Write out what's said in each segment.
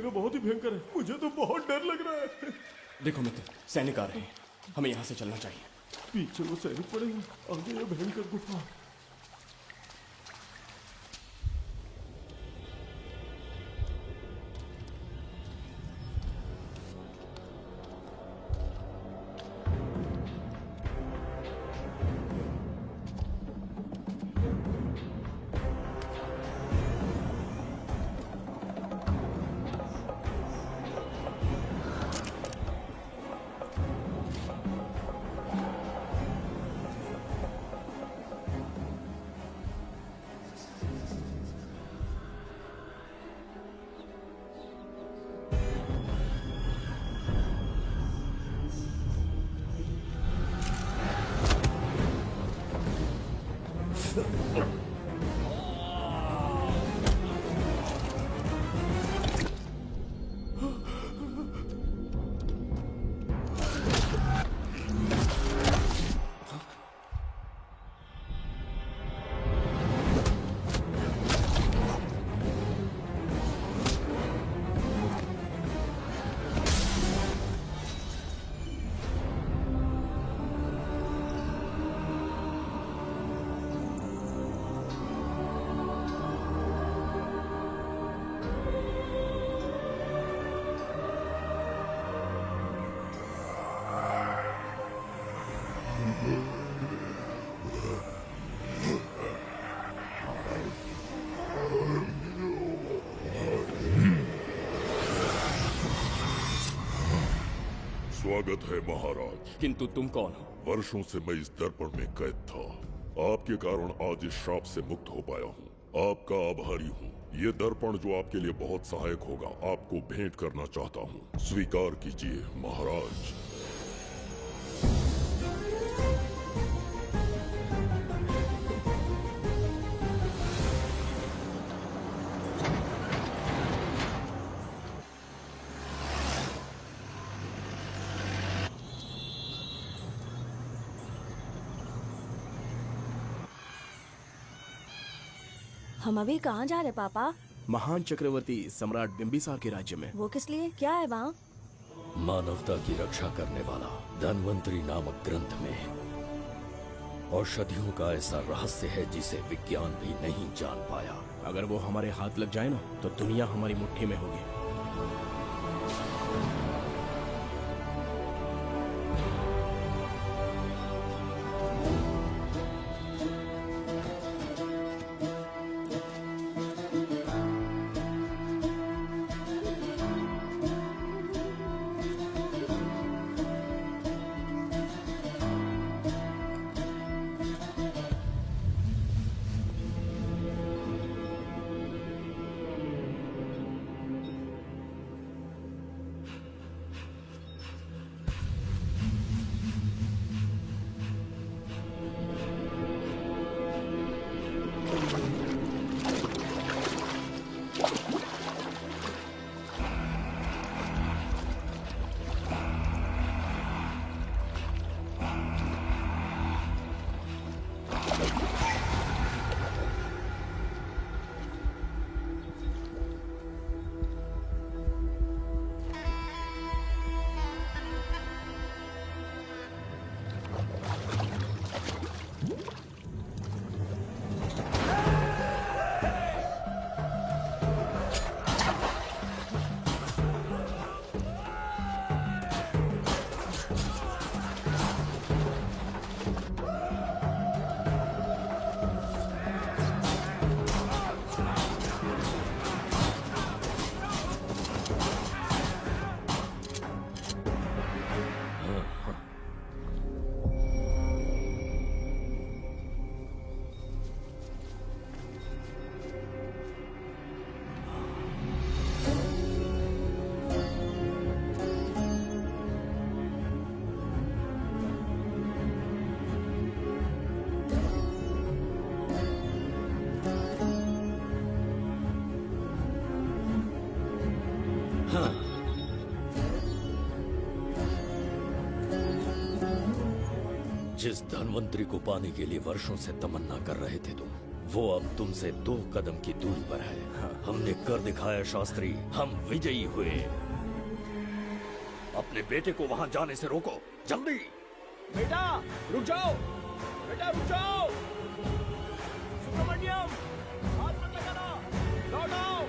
जगह बहुत ही भयंकर है, मुझे तो बहुत डर लग रहा है। देखो मित्र, सैनिक आ रहे हैं, हमें यहाँ से चलना चाहिए। पीछे वो सैनिक पड़े हैं, आगे ये भयंकर गुफा। स्वागत है महाराज। किंतु तुम कौन हो? वर्षों से मैं इस दर्पण में कैद था। आपके कारण आज इस श्राप से मुक्त हो पाया हूँ। आपका आभारी हूँ। ये दर्पण जो आपके लिए बहुत सहायक होगा, आपको भेंट करना चाहता हूँ। स्वीकार कीजिए महाराज। हम अभी कहाँ जा रहे पापा? महान चक्रवर्ती सम्राट बिंबिसार के राज्य में। वो किस लिए? क्या है वहाँ? मानवता की रक्षा करने वाला धन्वंतरी नामक ग्रंथ में औषधियों का ऐसा रहस्य है जिसे विज्ञान भी नहीं जान पाया। अगर वो हमारे हाथ लग जाए ना, तो दुनिया हमारी मुट्ठी में होगी। जिस धन्वंतरी को पाने के लिए वर्षों से तमन्ना कर रहे थे तुम, वो अब तुमसे 2 कदम की दूरी पर है। हमने कर दिखाया शास्त्री, हम विजयी हुए। अपने बेटे को वहां जाने से रोको, जल्दी। बेटा रुक जाओ, बेटा रुक जाओ। सुब्रमण्यम, हाथ मत लगाना, लौट आओ।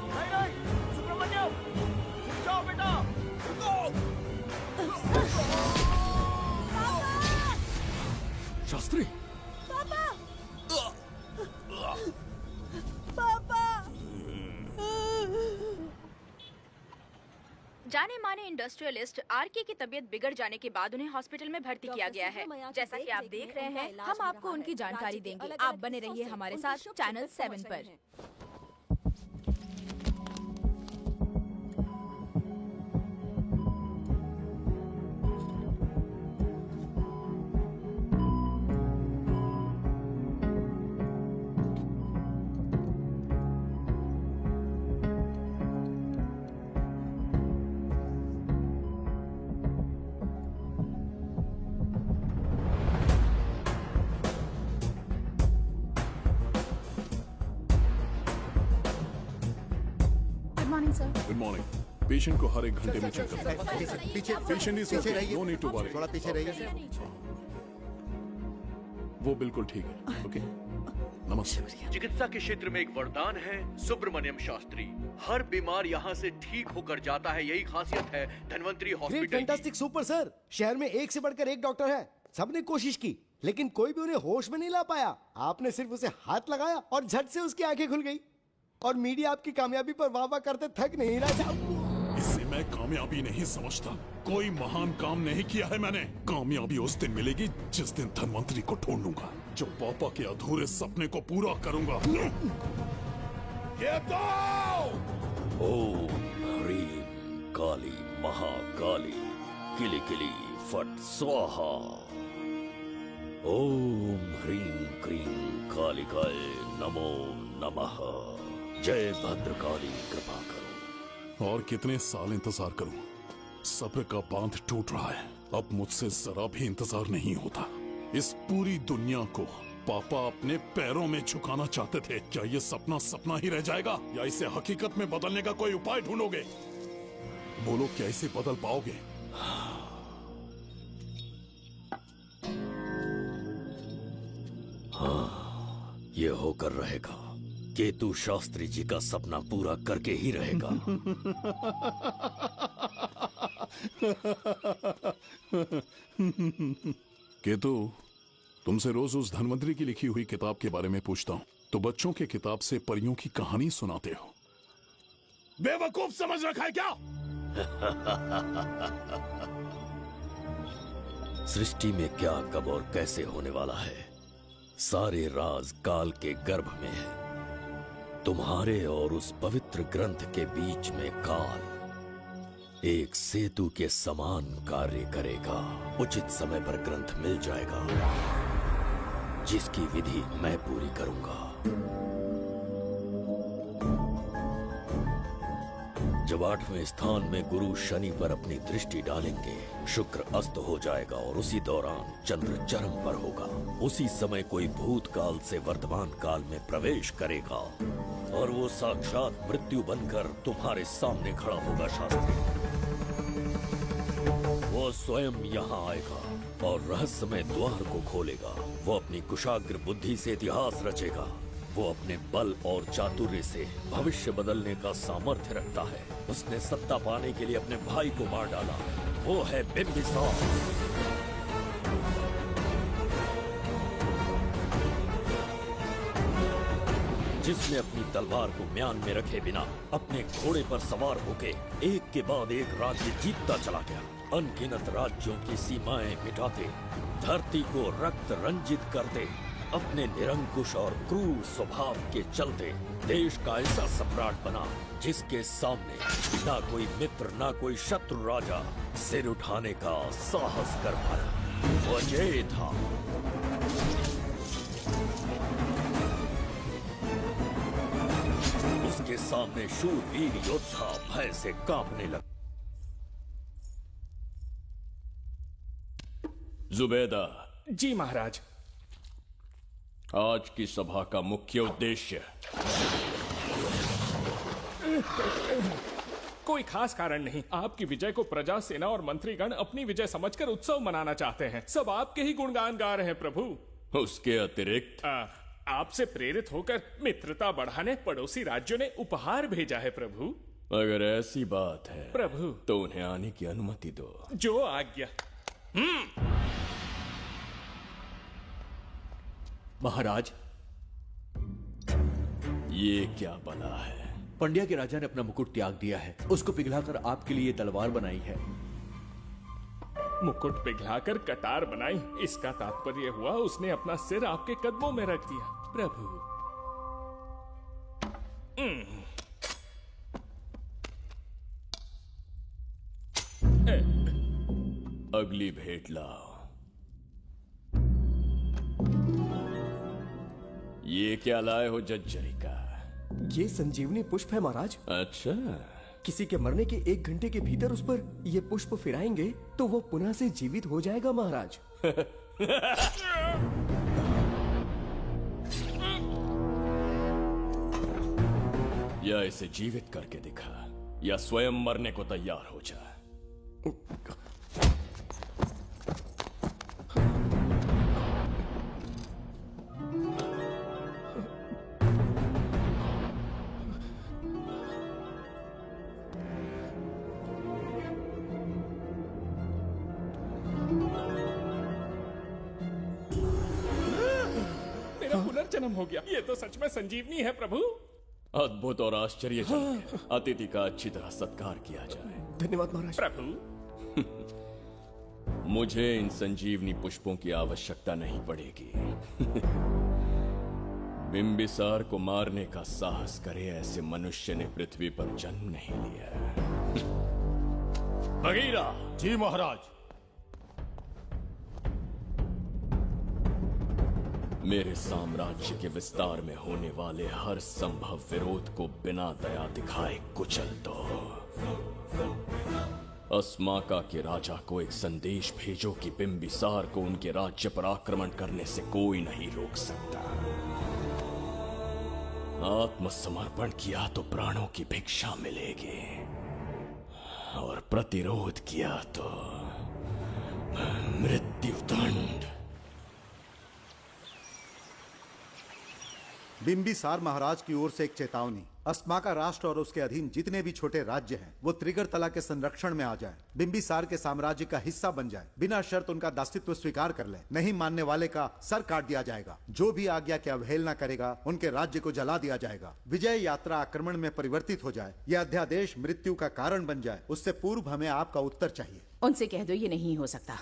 नहीं नहीं सुब्रमण्यम, रुक जाओ बेटा, रुको। शास्त्री, जाने माने इंडस्ट्रियलिस्ट आरके की तबीयत बिगड़ जाने के बाद उन्हें हॉस्पिटल में भर्ती किया गया है। जैसा कि आप देख रहे हैं, हम आपको उनकी जानकारी देंगे। आप बने रहिए हमारे साथ चैनल 7 पर। Good morning sir. Good morning. Patient को हर 1 घंटे में चेक करना है। पीछे पेशेंट इज पीछे ओके, रहिए, नो नीड टू वरी। थोड़ा पीछे रहिए। वो बिल्कुल ठीक है। ओके, नमस्ते। चिकित्सा के क्षेत्र में एक वरदान है सुब्रमण्यम शास्त्री। हर बीमार यहाँ से ठीक होकर जाता है, यही खासियत है धन्वंतरी ग्रेट, हॉस्पिटल की। Fantastic, super sir. शहर में एक से बढ़कर एक डॉक्टर है। सबने कोशिश की लेकिन कोई भी उन्हें होश में नहीं ला पाया। आपने सिर्फ उसे हाथ लगाया और झट से उसकी आंखें खुल गई। और मीडिया आपकी कामयाबी पर वाह वाह करते थक नहीं रहा। इसे मैं कामयाबी नहीं समझता। कोई महान काम नहीं किया है मैंने। कामयाबी उस दिन मिलेगी जिस दिन धन्वंतरी को ढूंढूंगा, जो पापा के अधूरे सपने को पूरा करूंगा। ये दो! ओम ह्रीं काली महाकाली किली किली फट स्वाहा। ओम ह्रीं क्रीं कालिकाय नमो नमः। जय भद्रकाली, कृपा करो। और कितने साल इंतजार करूं? सब्र का बांध टूट रहा है। अब मुझसे जरा भी इंतजार नहीं होता। इस पूरी दुनिया को पापा अपने पैरों में झुकाना चाहते थे। क्या ये सपना सपना ही रह जाएगा या इसे हकीकत में बदलने का कोई उपाय ढूंढोगे? बोलो, क्या इसे बदल पाओगे? हाँ, ये होकर रहेगा। केतु शास्त्री जी का सपना पूरा करके ही रहेगा। केतु, तुमसे रोज उस धन्वंतरी की लिखी हुई किताब के बारे में पूछता हूँ तो बच्चों के किताब से परियों की कहानी सुनाते हो। बेवकूफ समझ रखा है क्या? सृष्टि में क्या, कब और कैसे होने वाला है, सारे राज काल के गर्भ में है। तुम्हारे और उस पवित्र ग्रंथ के बीच में काल एक सेतु के समान कार्य करेगा। उचित समय पर ग्रंथ मिल जाएगा, जिसकी विधि मैं पूरी करूंगा। जब 8वें स्थान में गुरु शनि पर अपनी दृष्टि डालेंगे, शुक्र अस्त हो जाएगा और उसी दौरान चंद्र चरम पर होगा। उसी समय कोई भूतकाल से वर्तमान काल में प्रवेश करेगा और वो साक्षात मृत्यु बनकर तुम्हारे सामने खड़ा होगा। शास्त्री, वो स्वयं यहाँ आएगा और रहस्यमय द्वार को खोलेगा। वो अपनी कुशाग्र बुद्धि से इतिहास रचेगा। वो अपने बल और चातुर्य से भविष्य बदलने का सामर्थ्य रखता है। उसने सत्ता पाने के लिए अपने भाई को मार डाला। वो है बिंबिसार। जिसने अपनी तलवार को म्यान में रखे बिना अपने घोड़े पर सवार होके एक के बाद एक राज्य जीतता चला गया। अनगिनत राज्यों की सीमाएं मिटाते, धरती को रक्त रंजित करते, अपने निरंकुश और क्रूर स्वभाव के चलते देश का ऐसा सम्राट बना जिसके सामने ना कोई मित्र ना कोई शत्रु राजा सिर उठाने का साहस कर पाया। वो अजय था। उसके सामने शूरवीर योद्धा भय से कांपने लगा। जुबैदा। जी महाराज। आज की सभा का मुख्य उद्देश्य कोई खास कारण नहीं। आपकी विजय को प्रजा, सेना और मंत्रीगण अपनी विजय समझकर उत्सव मनाना चाहते हैं। सब आपके ही गुणगान गा रहे हैं प्रभु। उसके अतिरिक्त आपसे प्रेरित होकर मित्रता बढ़ाने पड़ोसी राज्यों ने उपहार भेजा है प्रभु। अगर ऐसी बात है प्रभु तो उन्हें आने की अनुमति दो। जो आज्ञा। महाराज, ये क्या बला है? पंड्या के राजा ने अपना मुकुट त्याग दिया है। उसको पिघलाकर आपके लिए तलवार बनाई है। मुकुट पिघलाकर कटार बनाई, इसका तात्पर्य हुआ उसने अपना सिर आपके कदमों में रख दिया प्रभु। अगली भेंट लाओ। ये क्या लाए हो जज्जरी का? ये संजीवनी पुष्प है महाराज। अच्छा, किसी के मरने के 1 घंटे के भीतर उस पर ये पुष्प फिराएंगे तो वो पुनः से जीवित हो जाएगा महाराज। या इसे जीवित करके दिखा या स्वयं मरने को तैयार हो जा। मेरा पुनर्जन्म हो गया। ये तो सच में संजीवनी है प्रभु। अद्भुत और आश्चर्यजनक। अतिथि का अच्छी तरह सत्कार किया जाए। धन्यवाद महाराज। प्रभु मुझे इन संजीवनी पुष्पों की आवश्यकता नहीं पड़ेगी। बिंबिसार को मारने का साहस करे ऐसे मनुष्य ने पृथ्वी पर जन्म नहीं लिया। बगीरा। जी महाराज। मेरे साम्राज्य के विस्तार में होने वाले हर संभव विरोध को बिना दया दिखाए कुचल दो। अस्माका के राजा को एक संदेश भेजो कि बिंबिसार को उनके राज्य पर आक्रमण करने से कोई नहीं रोक सकता। आत्मसमर्पण किया तो प्राणों की भिक्षा मिलेगी और प्रतिरोध किया तो मृत्युदंड। बिंबिसार महाराज की ओर से एक चेतावनी। अस्माका राष्ट्र और उसके अधीन जितने भी छोटे राज्य हैं वो त्रिगर्तला के संरक्षण में आ जाएं, बिंबिसार के साम्राज्य का हिस्सा बन जाए, बिना शर्त उनका दासत्व स्वीकार कर ले। नहीं मानने वाले का सर काट दिया जाएगा। जो भी आज्ञा की अवहेलना करेगा उनके राज्य को जला दिया जाएगा। विजय यात्रा आक्रमण में परिवर्तित हो जाए, यह अध्यादेश मृत्यु का कारण बन जाए, उससे पूर्व हमें आपका उत्तर चाहिए। उनसे कह दो ये नहीं हो सकता।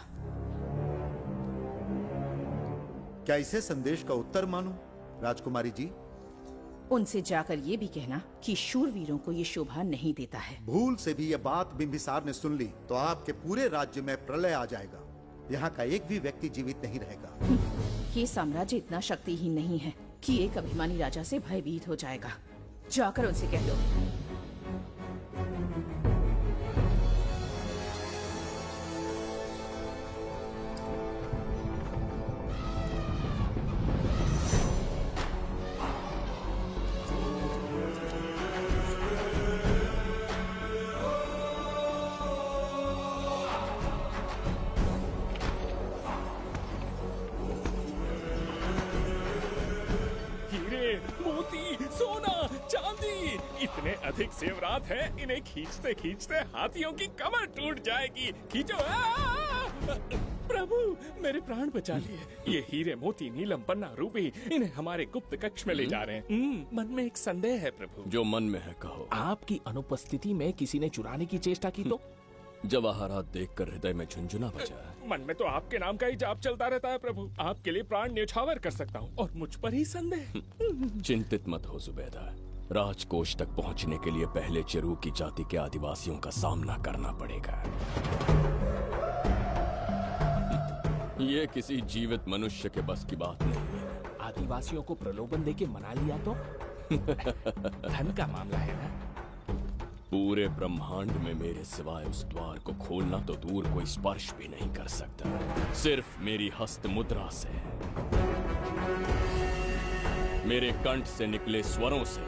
क्या इसे संदेश का उत्तर मानूं? राजकुमारी जी, उनसे जाकर ये भी कहना कि शूरवीरों को ये शोभा नहीं देता है। भूल से भी ये बात बिंबिसार ने सुन ली तो आपके पूरे राज्य में प्रलय आ जाएगा। यहाँ का एक भी व्यक्ति जीवित नहीं रहेगा। ये साम्राज्य इतना शक्तिहीन नहीं है कि एक अभिमानी राजा से भयभीत हो जाएगा। जाकर उनसे कह दो। इतने अधिक जेवरात हैं, इन्हें खींचते खींचते हाथियों की कमर टूट जाएगी। खींचो। प्रभु मेरे प्राण बचा लिए। ये हीरे मोती नीलम पन्ना रूबी इन्हें हमारे गुप्त कक्ष में ले जा रहे हैं। मन में एक संदेह है प्रभु। जो मन में है कहो। आपकी अनुपस्थिति में किसी ने चुराने की चेष्टा की तो? जवाहरात देखकर हृदय में झुंझुना बजा। मन में तो आपके नाम का ही जाप चलता रहता है प्रभु। आपके लिए प्राण न्यौछावर कर सकता हूँ और मुझ पर ही संदेह। चिंतित मत हो जुबैदा। राजकोष तक पहुंचने के लिए पहले चिरूकी जाति के आदिवासियों का सामना करना पड़ेगा। ये किसी जीवित मनुष्य के बस की बात नहीं है। आदिवासियों को प्रलोभन देके मना लिया तो? धन का मामला है ना। पूरे ब्रह्मांड में मेरे सिवाय उस द्वार को खोलना तो दूर कोई स्पर्श भी नहीं कर सकता, सिर्फ मेरी हस्त मुद्रा से। मेरे कंठ से निकले स्वरों से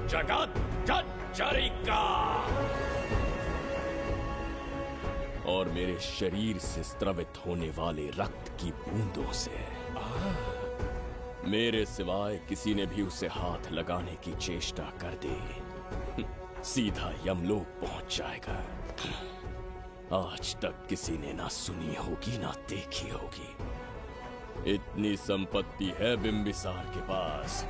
जगत जच्चरिका और मेरे शरीर से स्रवित होने वाले रक्त की बूंदों से मेरे सिवाय किसी ने भी उसे हाथ लगाने की चेष्टा कर दी सीधा यमलोक पहुंच जाएगा। आज तक किसी ने ना सुनी होगी ना देखी होगी। इतनी संपत्ति है बिंबिसार के पास।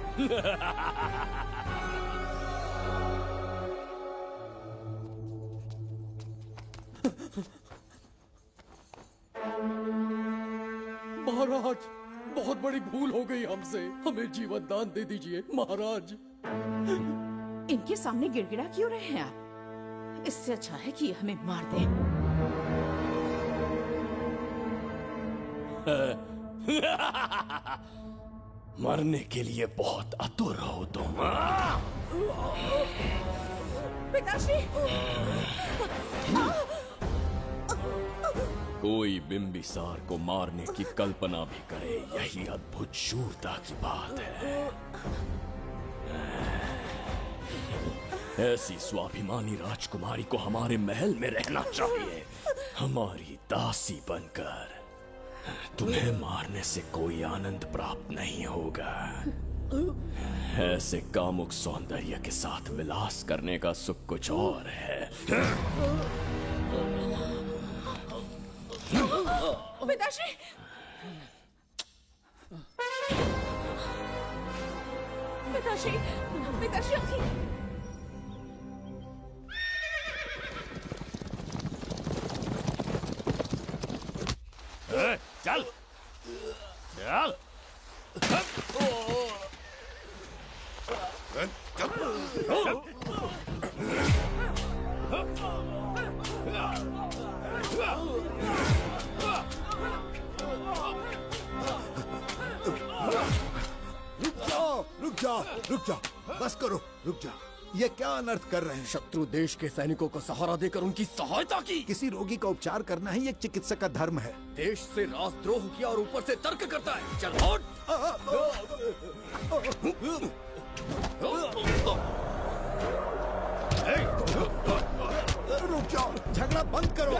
महाराज, बहुत बड़ी भूल हो गई हमसे, हमें जीवन दान दे दीजिए महाराज। इनके सामने गिड़गिड़ा क्यों रहे हैं आप? इससे अच्छा है कि हमें मार दें। मरने के लिए बहुत आतुर हो तुम। पिताश्री! कोई बिंबिसार को मारने की कल्पना भी करे, यही अद्भुत शूरता की बात है। ऐसी स्वाभिमानी राजकुमारी को हमारे महल में रहना चाहिए, हमारी दासी बनकर। तुम्हें मारने से कोई आनंद प्राप्त नहीं होगा। ऐसे कामुक सौंदर्य के साथ विलास करने का सुख कुछ और है। पिताश्री! पिताश्री! पिताश्री! चल चल। रुक जाओ, बस करो, रुक जाओ। ये क्या अनर्थ कर रहे हैं? शत्रु देश के सैनिकों को सहारा देकर उनकी सहायता की। किसी रोगी का उपचार करना ही एक चिकित्सक का धर्म है। देश से राजद्रोह किया और ऊपर से तर्क करता है। चल हट! रुक जाओ, झगड़ा बंद करो।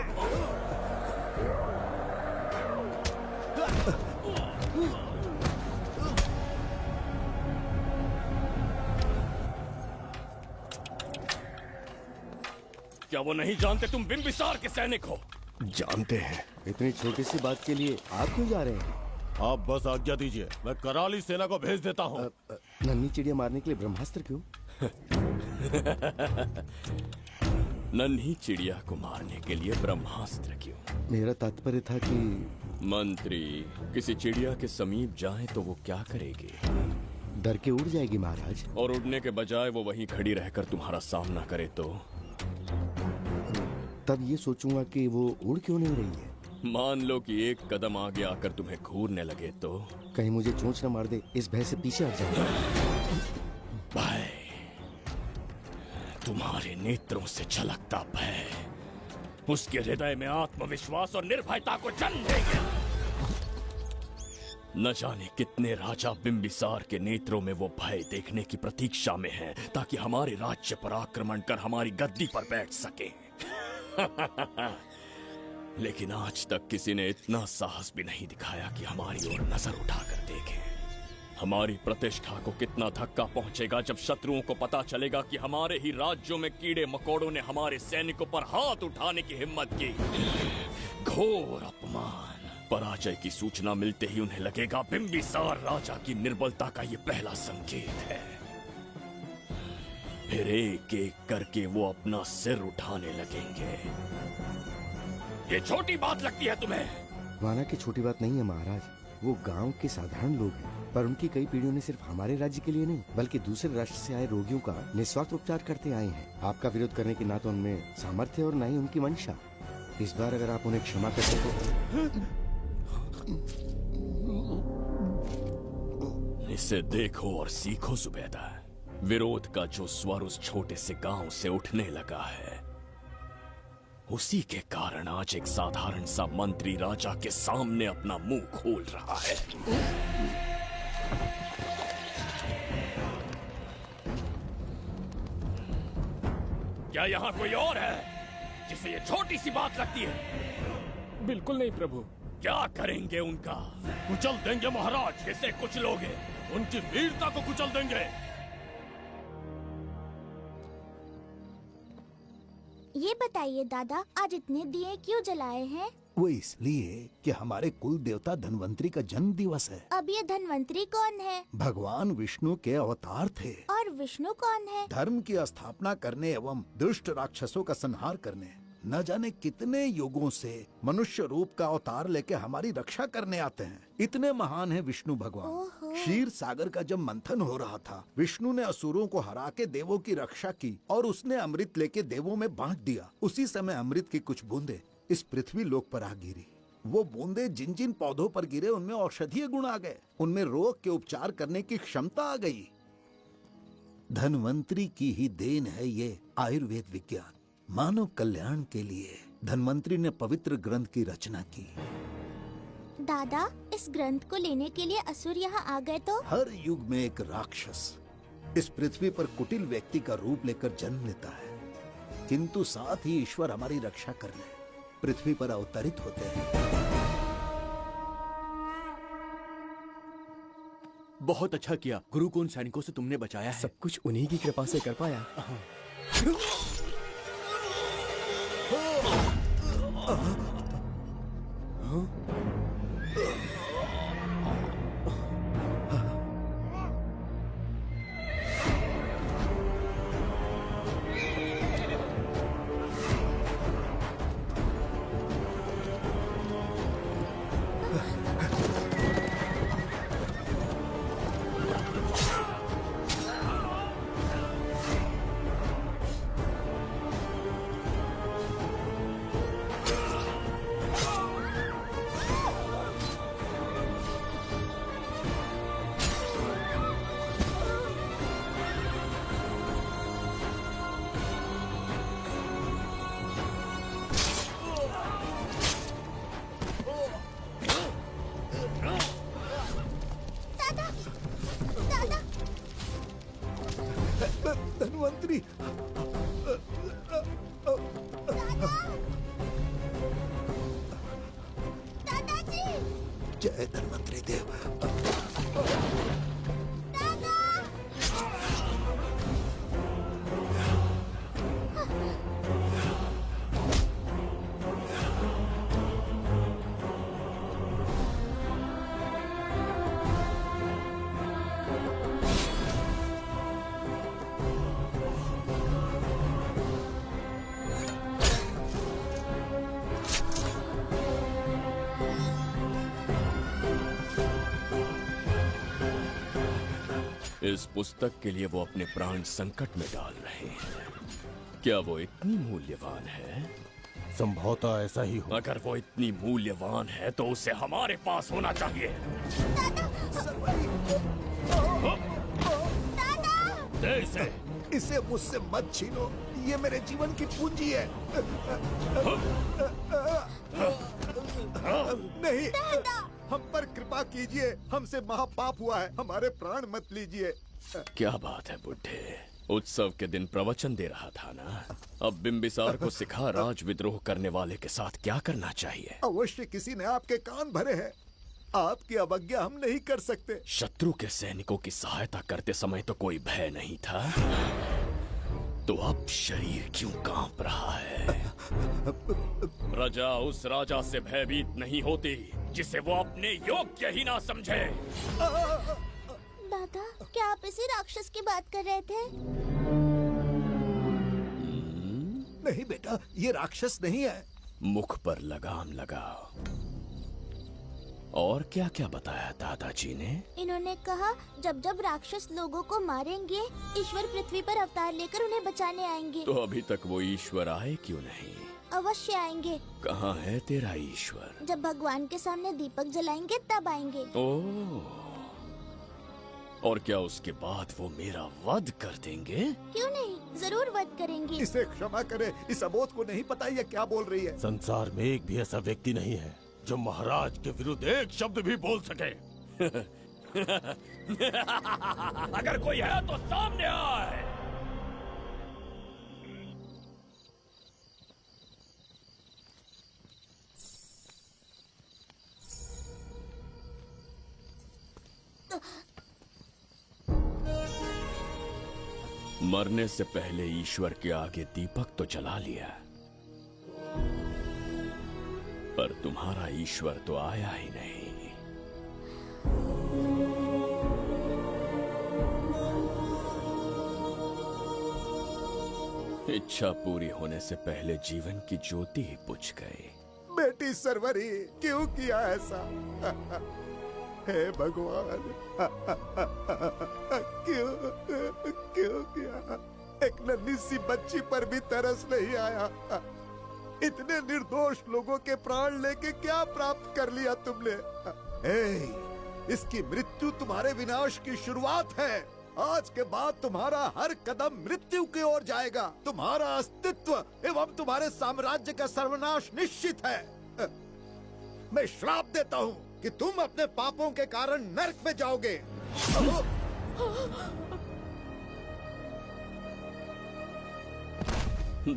क्या वो नहीं जानते तुम बिंबिसार के सैनिक हो? जानते हैं। इतनी छोटी सी बात के लिए आप क्यों जा रहे हैं? आप बस आज्ञा दीजिए, मैं कराली सेना को भेज देता हूँ। नन्ही चिड़िया मारने के लिए ब्रह्मास्त्र क्यों? नन्ही चिड़िया को मारने के लिए ब्रह्मास्त्र क्यों? मेरा तात्पर्य था कि मंत्री किसी चिड़िया के समीप जाए तो वो क्या करेगी? डर के उड़ जाएगी महाराज। और उड़ने के बजाय वो वहीं खड़ी रहकर तुम्हारा सामना करे तो? तब ये सोचूंगा कि वो उड़ क्यों नहीं रही है। मान लो कि एक कदम आगे आकर तुम्हें घूरने लगे तो? कहीं मुझे चोंच न मार दे, इस भय से पीछे हट जाऊंगा। भय, तुम्हारे नेत्रों से झलकता भय उसके हृदय में आत्मविश्वास और निर्भयता को जन्म देगा। न जाने कितने राजा बिंबिसार के नेत्रों में वो भय देखने की प्रतीक्षा में हैं, ताकि हमारे राज्य पर आक्रमण कर हमारी गद्दी पर बैठ सके। लेकिन आज तक किसी ने इतना साहस भी नहीं दिखाया कि हमारी ओर नजर उठाकर देखे। हमारी प्रतिष्ठा को कितना धक्का पहुंचेगा जब शत्रुओं को पता चलेगा कि हमारे ही राज्यों में कीड़े मकोड़ों ने हमारे सैनिकों पर हाथ उठाने की हिम्मत की। घोर अपमान। पराजय की सूचना मिलते ही उन्हें लगेगा बिंबिसार राजा की निर्बलता का ये पहला संकेत है। फिर एक एक करके वो अपना सिर उठाने लगेंगे। ये छोटी बात लगती है तुम्हें? माना कि छोटी बात नहीं है महाराज। वो गांव के साधारण लोग हैं, पर उनकी कई पीढ़ियों ने सिर्फ हमारे राज्य के लिए नहीं बल्कि दूसरे राष्ट्र से आए रोगियों का निस्वार्थ उपचार करते आए हैं। आपका विरोध करने की ना तो उनमें सामर्थ्य और ना ही उनकी मंशा। इस बार अगर आप उन्हें क्षमा कर सको। इसे देखो और सीखो जुबैदा। विरोध का जो स्वर उस छोटे से गांव से उठने लगा है, उसी के कारण आज एक साधारण सा मंत्री राजा के सामने अपना मुंह खोल रहा है। क्या यहाँ कोई और है जिसे ये छोटी सी बात लगती है? बिल्कुल नहीं प्रभु। क्या करेंगे उनका? कुचल देंगे महाराज। इसे कुचलोगे, उनकी वीरता को कुचल देंगे। ये बताइए दादा, आज इतने दिए क्यों जलाए हैं? वो इसलिए कि हमारे कुल देवता धन्वंतरी का जन्म दिवस है। अब ये धन्वंतरी कौन है? भगवान विष्णु के अवतार थे। और विष्णु कौन है? धर्म की स्थापना करने एवं दुष्ट राक्षसों का संहार करने न जाने कितने युगों से मनुष्य रूप का अवतार लेके हमारी रक्षा करने आते हैं। इतने महान है विष्णु भगवान। क्षीर सागर का जब मंथन हो रहा था, विष्णु ने असुरों को हरा के देवों की रक्षा की और उसने अमृत लेके देवों में बांट दिया। उसी समय अमृत की कुछ बूंदे इस पृथ्वी लोक पर आ गिरी। वो बूंदे जिन जिन पौधों पर गिरे उनमें औषधीय गुण आ गए, उनमें रोग के उपचार करने की क्षमता आ गई। धन्वंतरी की ही देन है ये आयुर्वेद विज्ञान। मानव कल्याण के लिए धन्वंतरी ने पवित्र ग्रंथ की रचना की। दादा, इस ग्रंथ को लेने के लिए असुर यहाँ आ गए तो? हर युग में एक राक्षस इस पृथ्वी पर कुटिल व्यक्ति का रूप लेकर जन्म लेता है, किंतु साथ ही ईश्वर हमारी रक्षा करने पृथ्वी पर अवतरित होते हैं। बहुत अच्छा किया गुरु को उन सैनिकों से तुमने बचाया है। सब कुछ उन्हीं की कृपा से कर पाया। धन्वंतरी, दादाजी! जय धन्वंतरी देव। इस पुस्तक के लिए वो अपने प्राण संकट में डाल रहे हैं। क्या वो इतनी मूल्यवान है? संभवतः ऐसा ही हो। अगर वो इतनी मूल्यवान है तो उसे हमारे पास होना चाहिए। दे इसे। इसे मुझसे मत छीनो, ये मेरे जीवन की पूंजी है। नहीं, हम पर कृपा कीजिए, हमसे महापाप हुआ है, हमारे प्राण मत लीजिए। क्या बात है बुड्ढे, उत्सव के दिन प्रवचन दे रहा था ना। अब बिंबिसार को सिखा राज विद्रोह करने वाले के साथ क्या करना चाहिए। अवश्य किसी ने आपके कान भरे हैं, आपकी अवज्ञा हम नहीं कर सकते। शत्रु के सैनिकों की सहायता करते समय तो कोई भय नहीं था, तो अब शरीर क्यों कांप रहा है? प्रजा उस राजा से भयभीत नहीं होती जिसे वो अपने योग्य ही ना समझे। दादा, क्या आप इसी राक्षस की बात कर रहे थे? नहीं बेटा, ये राक्षस नहीं है। मुख पर लगाम लगाओ। और क्या क्या बताया दादाजी ने? इन्होंने कहा जब जब राक्षस लोगों को मारेंगे, ईश्वर पृथ्वी पर अवतार लेकर उन्हें बचाने आएंगे। तो अभी तक वो ईश्वर आए क्यों नहीं? अवश्य आएंगे। कहाँ है तेरा ईश्वर? जब भगवान के सामने दीपक जलाएंगे तब आएंगे। ओह, और क्या उसके बाद वो मेरा वध कर देंगे? क्यों नहीं, जरूर वध करेंगे। इसे क्षमा करे, इस अबोध को नहीं पता ये क्या बोल रही है। संसार में एक भी ऐसा व्यक्ति नहीं है जो महाराज के विरुद्ध एक शब्द भी बोल सके। अगर कोई है तो सामने आए। मरने से पहले ईश्वर के आगे दीपक तो जला लिया, पर तुम्हारा ईश्वर तो आया ही नहीं। इच्छा पूरी होने से पहले जीवन की ज्योति ही बुझ गई। बेटी सरवरी, क्यों किया ऐसा? हे भगवान, क्यों किया? एक नन्ही सी बच्ची पर भी तरस नहीं आया। इतने निर्दोष लोगों के प्राण लेके क्या प्राप्त कर लिया तुमने? इसकी मृत्यु तुम्हारे विनाश की शुरुआत है। आज के बाद तुम्हारा हर कदम मृत्यु की ओर जाएगा। तुम्हारा अस्तित्व एवं तुम्हारे साम्राज्य का सर्वनाश निश्चित है। मैं श्राप देता हूँ कि तुम अपने पापों के कारण नरक में जाओगे।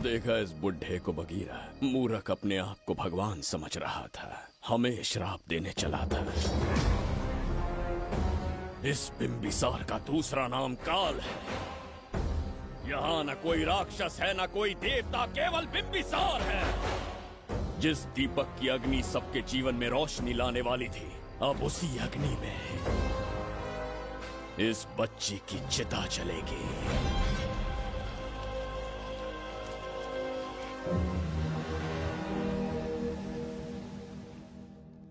देखा इस बुढ़े को बगीरा, मूर्ख अपने आप को भगवान समझ रहा था, हमें श्राप देने चला था। इस बिंबिसार का दूसरा नाम काल है। यहाँ न कोई राक्षस है, न कोई देवता, केवल बिंबिसार है। जिस दीपक की अग्नि सबके जीवन में रोशनी लाने वाली थी, अब उसी अग्नि में इस बच्ची की चिता जलेगी।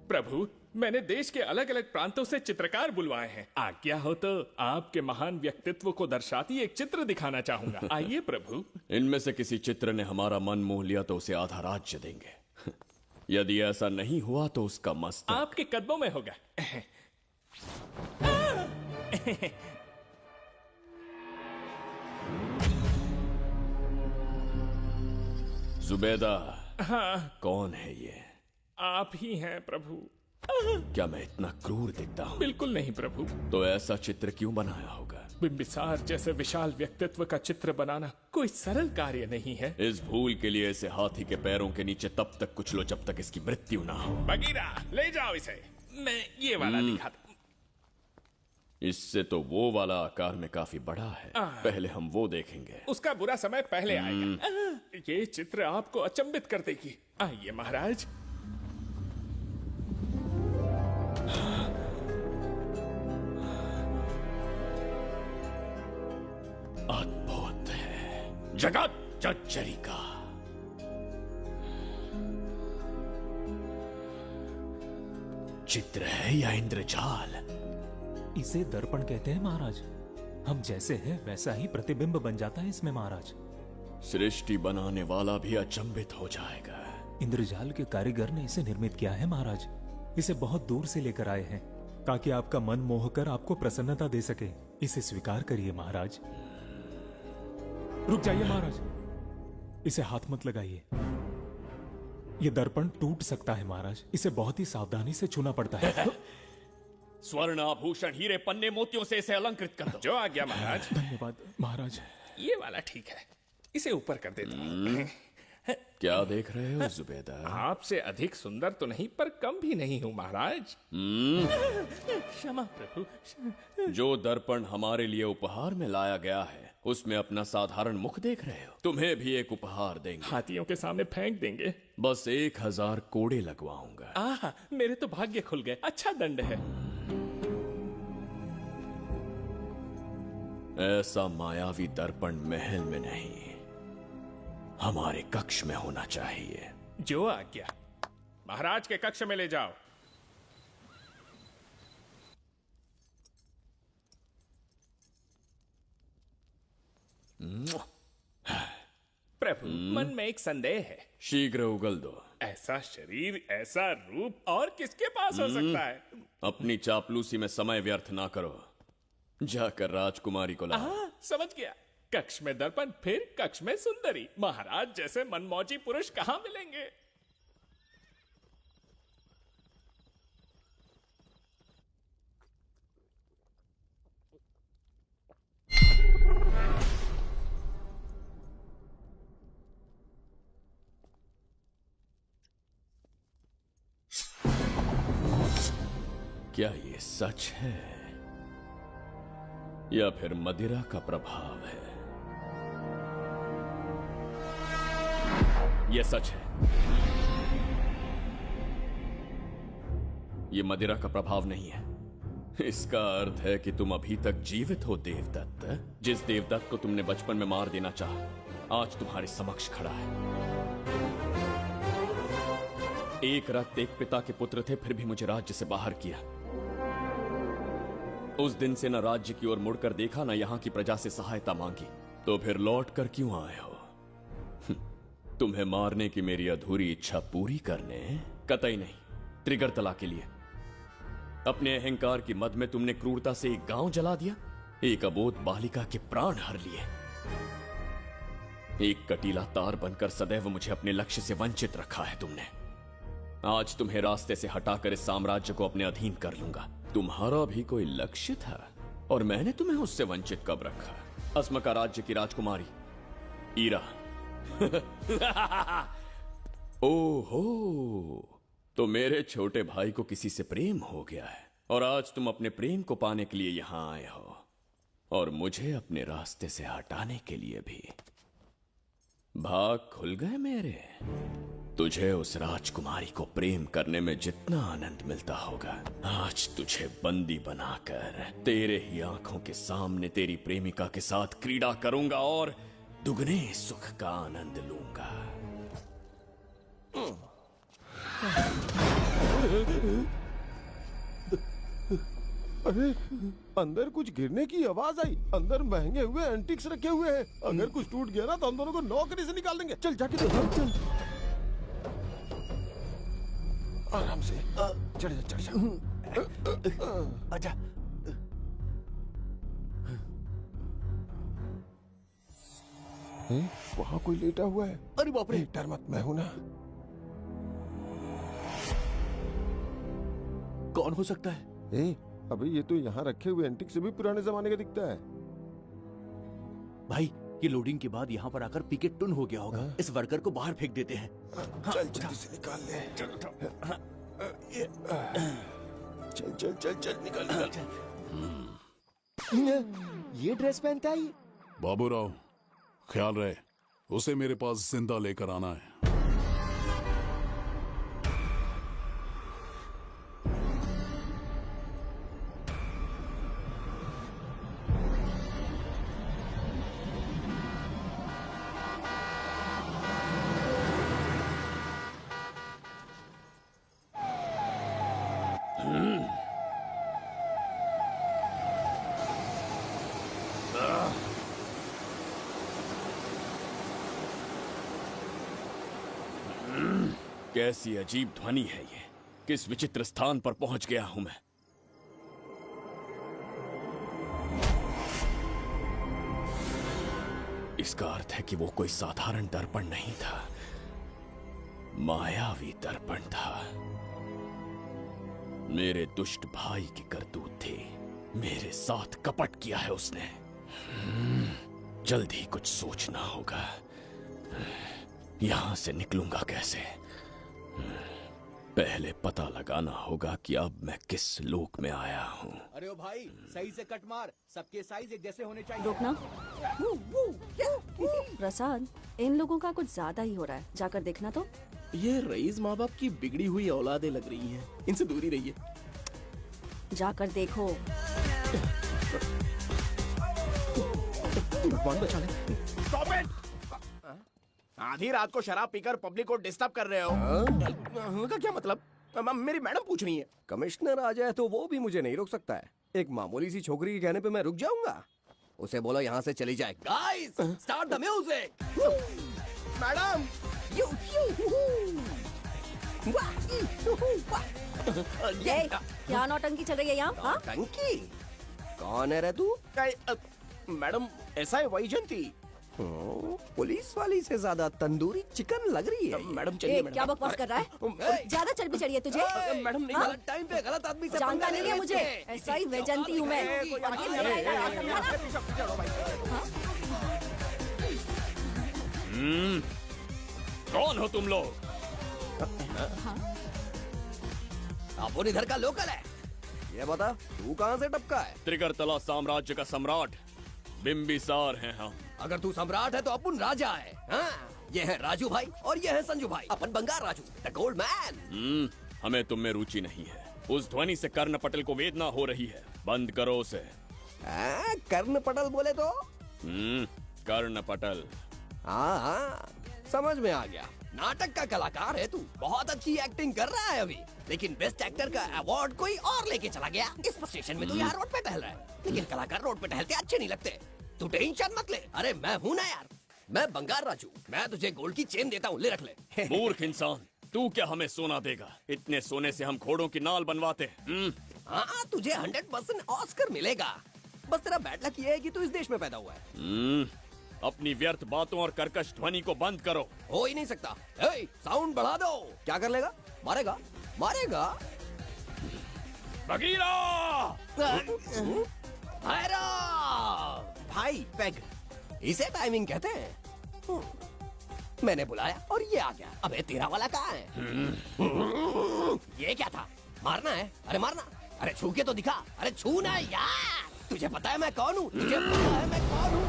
प्रभु, मैंने देश के अलग अलग प्रांतों से चित्रकार बुलवाए हैं। आज्ञा हो तो आपके महान व्यक्तित्व को दर्शाती एक चित्र दिखाना चाहूंगा। आइए प्रभु। इनमें से किसी चित्र ने हमारा मन मोह लिया तो उसे आधा राज्य देंगे। यदि ऐसा नहीं हुआ तो उसका मस्तक आपके कदमों में होगा। जुबैदा, हाँ, कौन है ये? आप ही हैं प्रभु। क्या मैं इतना क्रूर दिखता हूँ? बिल्कुल नहीं प्रभु। तो ऐसा चित्र क्यों बनाया होगा? बिंबिसार जैसे विशाल व्यक्तित्व का चित्र बनाना कोई सरल कार्य नहीं है। इस भूल के लिए इसे हाथी के पैरों के नीचे तब तक कुचलो जब तक इसकी मृत्यु ना हो। बगीरा, ले जाओ इसे। मैं ये वाला दिखाता। इससे तो वो वाला आकार में काफी बड़ा है। पहले हम वो देखेंगे। उसका बुरा समय पहले आएगा। ये चित्र आपको अचंभित कर देगी। आइए महाराज। अद्भुत है, जगत जज्जरी का। चित्र है या इंद्रजाल? इसे दर्पण कहते हैं महाराज। हम जैसे हैं वैसा ही प्रतिबिंब बन जाता है इसमें महाराज। सृष्टि बनाने वाला भी अचंभित हो जाएगा। इंद्रजाल के कारीगर ने इसे निर्मित किया है महाराज। इसे बहुत दूर से लेकर आए हैं ताकि आपका मन मोह कर आपको प्रसन्नता दे सके। इसे स्वीकार करिए महाराज। रुक जाइए महाराज, इसे हाथ मत लगाइए। ये दर्पण टूट सकता है महाराज। इसे बहुत ही सावधानी से छूना पड़ता है। स्वर्ण आभूषण, हीरे, पन्ने, मोतियों से इसे अलंकृत कर दो। जो आज्ञा महाराज। धन्यवाद महाराज। ये वाला ठीक है, इसे ऊपर कर देता हूँ। क्या देख रहे हो जुबैदा? आपसे अधिक सुंदर तो नहीं पर कम भी नहीं हूँ महाराज। क्षमा प्रभु। जो दर्पण हमारे लिए उपहार में लाया गया है उसमें अपना साधारण मुख देख रहे हो? तुम्हें भी एक उपहार देंगे। हाथियों के सामने फेंक देंगे। बस 1000 कोड़े लगवाऊंगा। आह, मेरे तो भाग्य खुल गए। अच्छा दंड है। ऐसा मायावी दर्पण महल में नहीं, हमारे कक्ष में होना चाहिए। जो आज्ञा। महाराज के कक्ष में ले जाओ। प्रभु, मन में एक संदेह है। शीघ्र उगल दो। ऐसा शरीर, ऐसा रूप और किसके पास हो सकता है? अपनी चापलूसी में समय व्यर्थ ना करो। जाकर राजकुमारी को लाओ। समझ गया। कक्ष में दर्पण, फिर कक्ष में सुंदरी। महाराज जैसे मनमौजी पुरुष कहाँ मिलेंगे? क्या ये सच है या फिर मदिरा का प्रभाव है? ये सच है। ये मदिरा का प्रभाव नहीं है। इसका अर्थ है कि तुम अभी तक जीवित हो देवदत्त। जिस देवदत्त को तुमने बचपन में मार देना चाहा, आज तुम्हारे समक्ष खड़ा है। एक रक्त एक पिता के पुत्र थे, फिर भी मुझे राज्य से बाहर किया। उस दिन से न राज्य की ओर मुड़कर देखा, न यहां की प्रजा से सहायता मांगी। तो फिर लौट कर क्यों आए हो? तुम्हें मारने की मेरी अधूरी इच्छा पूरी करने? कतई नहीं, त्रिगर्तला के लिए। अपने अहंकार की मद में तुमने क्रूरता से एक गांव जला दिया, एक अबोध बालिका के प्राण हर लिए। एक कटीला तार बनकर सदैव मुझे अपने लक्ष्य से वंचित रखा है तुमने। आज तुम्हें रास्ते से हटाकर इस साम्राज्य को अपने अधीन कर लूंगा। तुम्हारा भी कोई लक्ष्य था और मैंने तुम्हें उससे वंचित कब रखा? अस्मका राज्य की राजकुमारी ईरा। ओहो, तो मेरे छोटे भाई को किसी से प्रेम हो गया है और आज तुम अपने प्रेम को पाने के लिए यहां आए हो और मुझे अपने रास्ते से हटाने के लिए भी। भाग खुल गए मेरे। तुझे उस राजकुमारी को प्रेम करने में जितना आनंद मिलता होगा, आज तुझे बंदी बनाकर तेरे ही आंखों के सामने तेरी प्रेमिका के साथ क्रीड़ा करूंगा और दुगने सुख का आनंद लूंगा। अरे अंदर कुछ गिरने की आवाज आई। अंदर महंगे हुए एंटिक्स रखे हुए हैं। अगर कुछ टूट गया ना तो हम दोनों को नौकरी से निकाल देंगे। चल जाके देख। चल आराम से चढ़ जा, चढ़ जा। आजा। वहाँ कोई लेटा हुआ है। अरे बाप रे, डर मत, मैं हूं ना। कौन हो सकता है? अबे ये तो यहाँ रखे हुए एंटिक से भी पुराने जमाने का दिखता है। भाई, ये लोडिंग के बाद यहाँ पर आकर पिकेट टुन हो गया होगा। इस वर्कर को बाहर फेंक देते हैं। चल जल्दी से निकाल ले। चल चल चल चल निकाल निकाल। ये ड्रेस पहनता है? बाबूराव, ख्याल रहे, उसे मेरे पास जिंदा लेकर आना है। कैसी अजीब ध्वनि है ये? किस विचित्र स्थान पर पहुंच गया हूं मैं? इसका अर्थ है कि वो कोई साधारण दर्पण नहीं था, मायावी दर्पण था। मेरे दुष्ट भाई की करतूत थी। मेरे साथ कपट किया है उसने। जल्द ही कुछ सोचना होगा। यहां से निकलूंगा कैसे? पहले पता लगाना होगा कि अब मैं किस लोक में आया हूँ। अरे ओ भाई, सही से कट मार। सबके साइज एक जैसे होने चाहिए। रुकना। प्रसाद, इन लोगों का कुछ ज्यादा ही हो रहा है। जाकर देखना तो। ये रईस माँ बाप की बिगड़ी हुई औलादें लग रही हैं। इनसे दूरी रहिए। जाकर देखो। भगवान बचा ले। Stop it! आधी रात को शराब पीकर पब्लिक को डिस्टर्ब कर रहे हो। का क्या मतलब? मेरी मैडम पूछ रही है। कमिश्नर आ जाए तो वो भी मुझे नहीं रोक सकता है। एक मामूली सी छोकरी के कहने पे मैं रुक जाऊंगा? उसे बोलो यहाँ से चली जाए। Guys, start the music. Madam, क्या नौटंकी चल रही है यहाँ? नौटंकी? कौन है रे तू? मैडम, ऐसा है वैजयंती। पुलिस वाली से ज्यादा तंदूरी चिकन लग रही है। मैडम चलिए। क्या बकवास कर रहा है? ज्यादा चर्बी चढ़ी है तुझे? मैडम नहीं, गलत टाइम पे गलत आदमी से जानता नहीं है मुझे। ऐसा ही वैजयंती हूँ मैं। कौन हो तुम लोग? अपन इधर का लोकल है। ये बता, तू कहाँ से टपका है? त्रिगर्तला साम्राज्य का सम्राट बिंबिसार हैं हम। अगर तू सम्राट है तो अपन राजा है। हाँ? ये है राजू भाई और ये है संजू भाई, अपन बंगार राजू, द गोल्ड मैन। हमें तुम में रुचि नहीं है। उस ध्वनि से कर्ण पटेल को वेदना हो रही है, बंद करो उसे। कर्ण पटेल बोले तो? कर्ण पटेल। हाँ, समझ में आ गया। नाटक का कलाकार है तू, बहुत अच्छी एक्टिंग कर रहा है अभी, लेकिन बेस्ट एक्टर का अवार्ड कोई और लेके चला गया। इस स्टेशन में तो यहाँ रोड पे टहल रहा है, लेकिन कलाकार रोड पे टहलते अच्छे नहीं लगते। तू टेंशन मत ले, अरे मैं हूँ ना यार, मैं बंगार राजू, मैं तुझे गोल्ड की चेन देता हूँ, ले रख ले। मूर्ख इंसान, तू क्या हमें सोना देगा? इतने सोने से हम घोड़ों की नाल बनवाते हैं। हाँ, तुझे 100% ऑस्कर मिलेगा। बस तेरा बैड लक ये है कि तू इस देश में पैदा हुआ है। अपनी व्यर्थ बातों और कर्कश ध्वनि को बंद करो। हो ही नहीं सकता। साउंड बढ़ा दो। क्या कर लेगा? मारेगा? मारेगा? बगीरा! भाई पैग, इसे टाइमिंग कहते हैं। मैंने बुलाया और ये आ गया। अबे तेरा वाला कहाँ है? ये क्या था? मारना है? अरे मारना। अरे छू के तो दिखा। अरे छूना यार। तुझे पता है मैं कौन हूँ? तुझे पता है मैं कौन हूँ?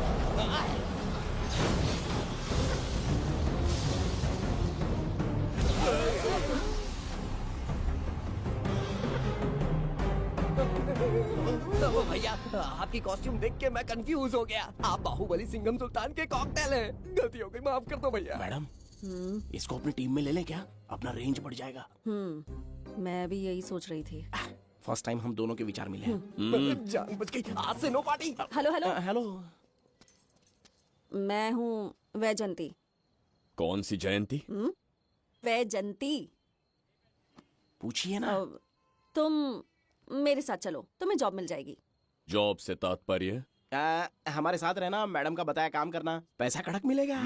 तो भैया, आपकी कॉस्ट्यूम देख के मैं कंफ्यूज हो गया। आप बाहुबली सिंघम सुल्तान के कॉकटेल हैं। गलती हो गई, माफ कर दो भैया। मैडम, इसको अपनी टीम में ले लें क्या? अपना रेंज बढ़ जाएगा। मैं भी यही सोच रही थी। फर्स्ट टाइम हम दोनों के विचार मिले। जान बच गई। आज से no party. Hello hello hello, मैं हूँ वैजंती। कौन सी जयंती? वैजंती। पूछिए ना। तुम मेरे साथ चलो, तुम्हें जॉब मिल जाएगी। जॉब से तात्पर्य? हमारे साथ रहना, मैडम का बताया काम करना, पैसा कड़क मिलेगा।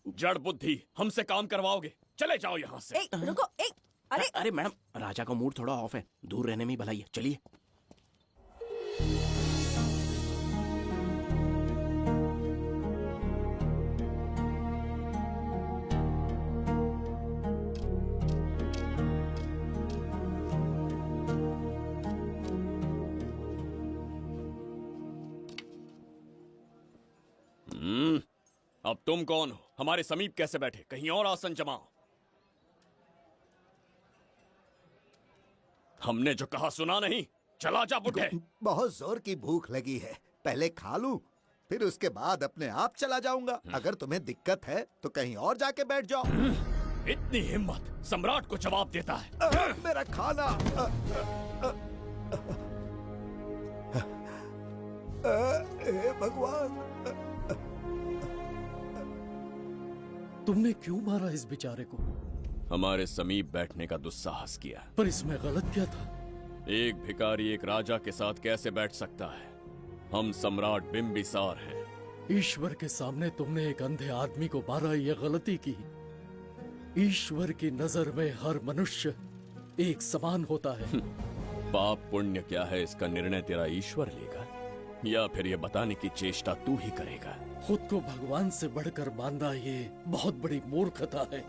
जड़ बुद्धि, हमसे काम करवाओगे? चले जाओ यहाँ से। रुको, अरे मैडम, राजा का मूड थोड़ा ऑफ है, दूर रहने में ही भलाई है। चलिए। अब तुम कौन हो? हमारे समीप कैसे बैठे? कहीं और आसन जमाओ। हमने जो कहा सुना नहीं? चला जा बुढ़े। बहुत जोर की भूख लगी है, पहले खा लूं, फिर उसके बाद अपने आप चला जाऊंगा। अगर तुम्हें दिक्कत है तो कहीं और जाके बैठ जाओ। इतनी हिम्मत, सम्राट को जवाब देता है। मेरा खाना। हे भगवान, तुमने क्यों मारा इस बेचारे को? हमारे समीप बैठने का दुस्साहस किया। पर इसमें गलत क्या था? एक भिखारी एक राजा के साथ कैसे बैठ सकता है? हम सम्राट बिंबिसार हैं। ईश्वर के सामने तुमने एक अंधे आदमी को मारा, ये गलती की। ईश्वर की नजर में हर मनुष्य एक समान होता है। पाप पुण्य क्या है, इसका निर्णय तेरा ईश्वर लेगा या फिर ये बताने की चेष्टा तू ही करेगा? खुद को भगवान से बढ़कर मानना ये बहुत बड़ी मूर्खता है।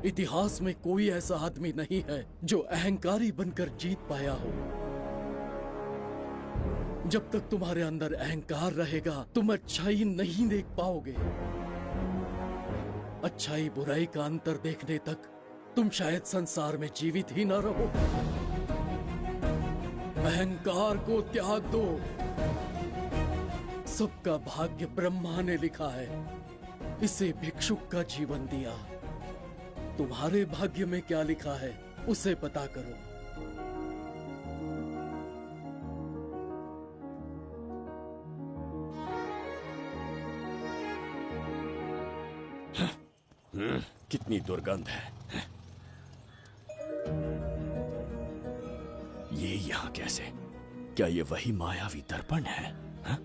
इतिहास में कोई ऐसा आदमी नहीं है जो अहंकारी बनकर जीत पाया हो। जब तक तुम्हारे अंदर अहंकार रहेगा, तुम अच्छाई नहीं देख पाओगे। अच्छाई बुराई का अंतर देखने तक तुम शायद संसार में जीवित ही न रहो। अहंकार को त्याग दो। सबका भाग्य ब्रह्मा ने लिखा है, इसे भिक्षुक का जीवन दिया। तुम्हारे भाग्य में क्या लिखा है उसे पता करो। कितनी दुर्गंध है। ये यहाँ कैसे? क्या ये वही मायावी दर्पण है? हा?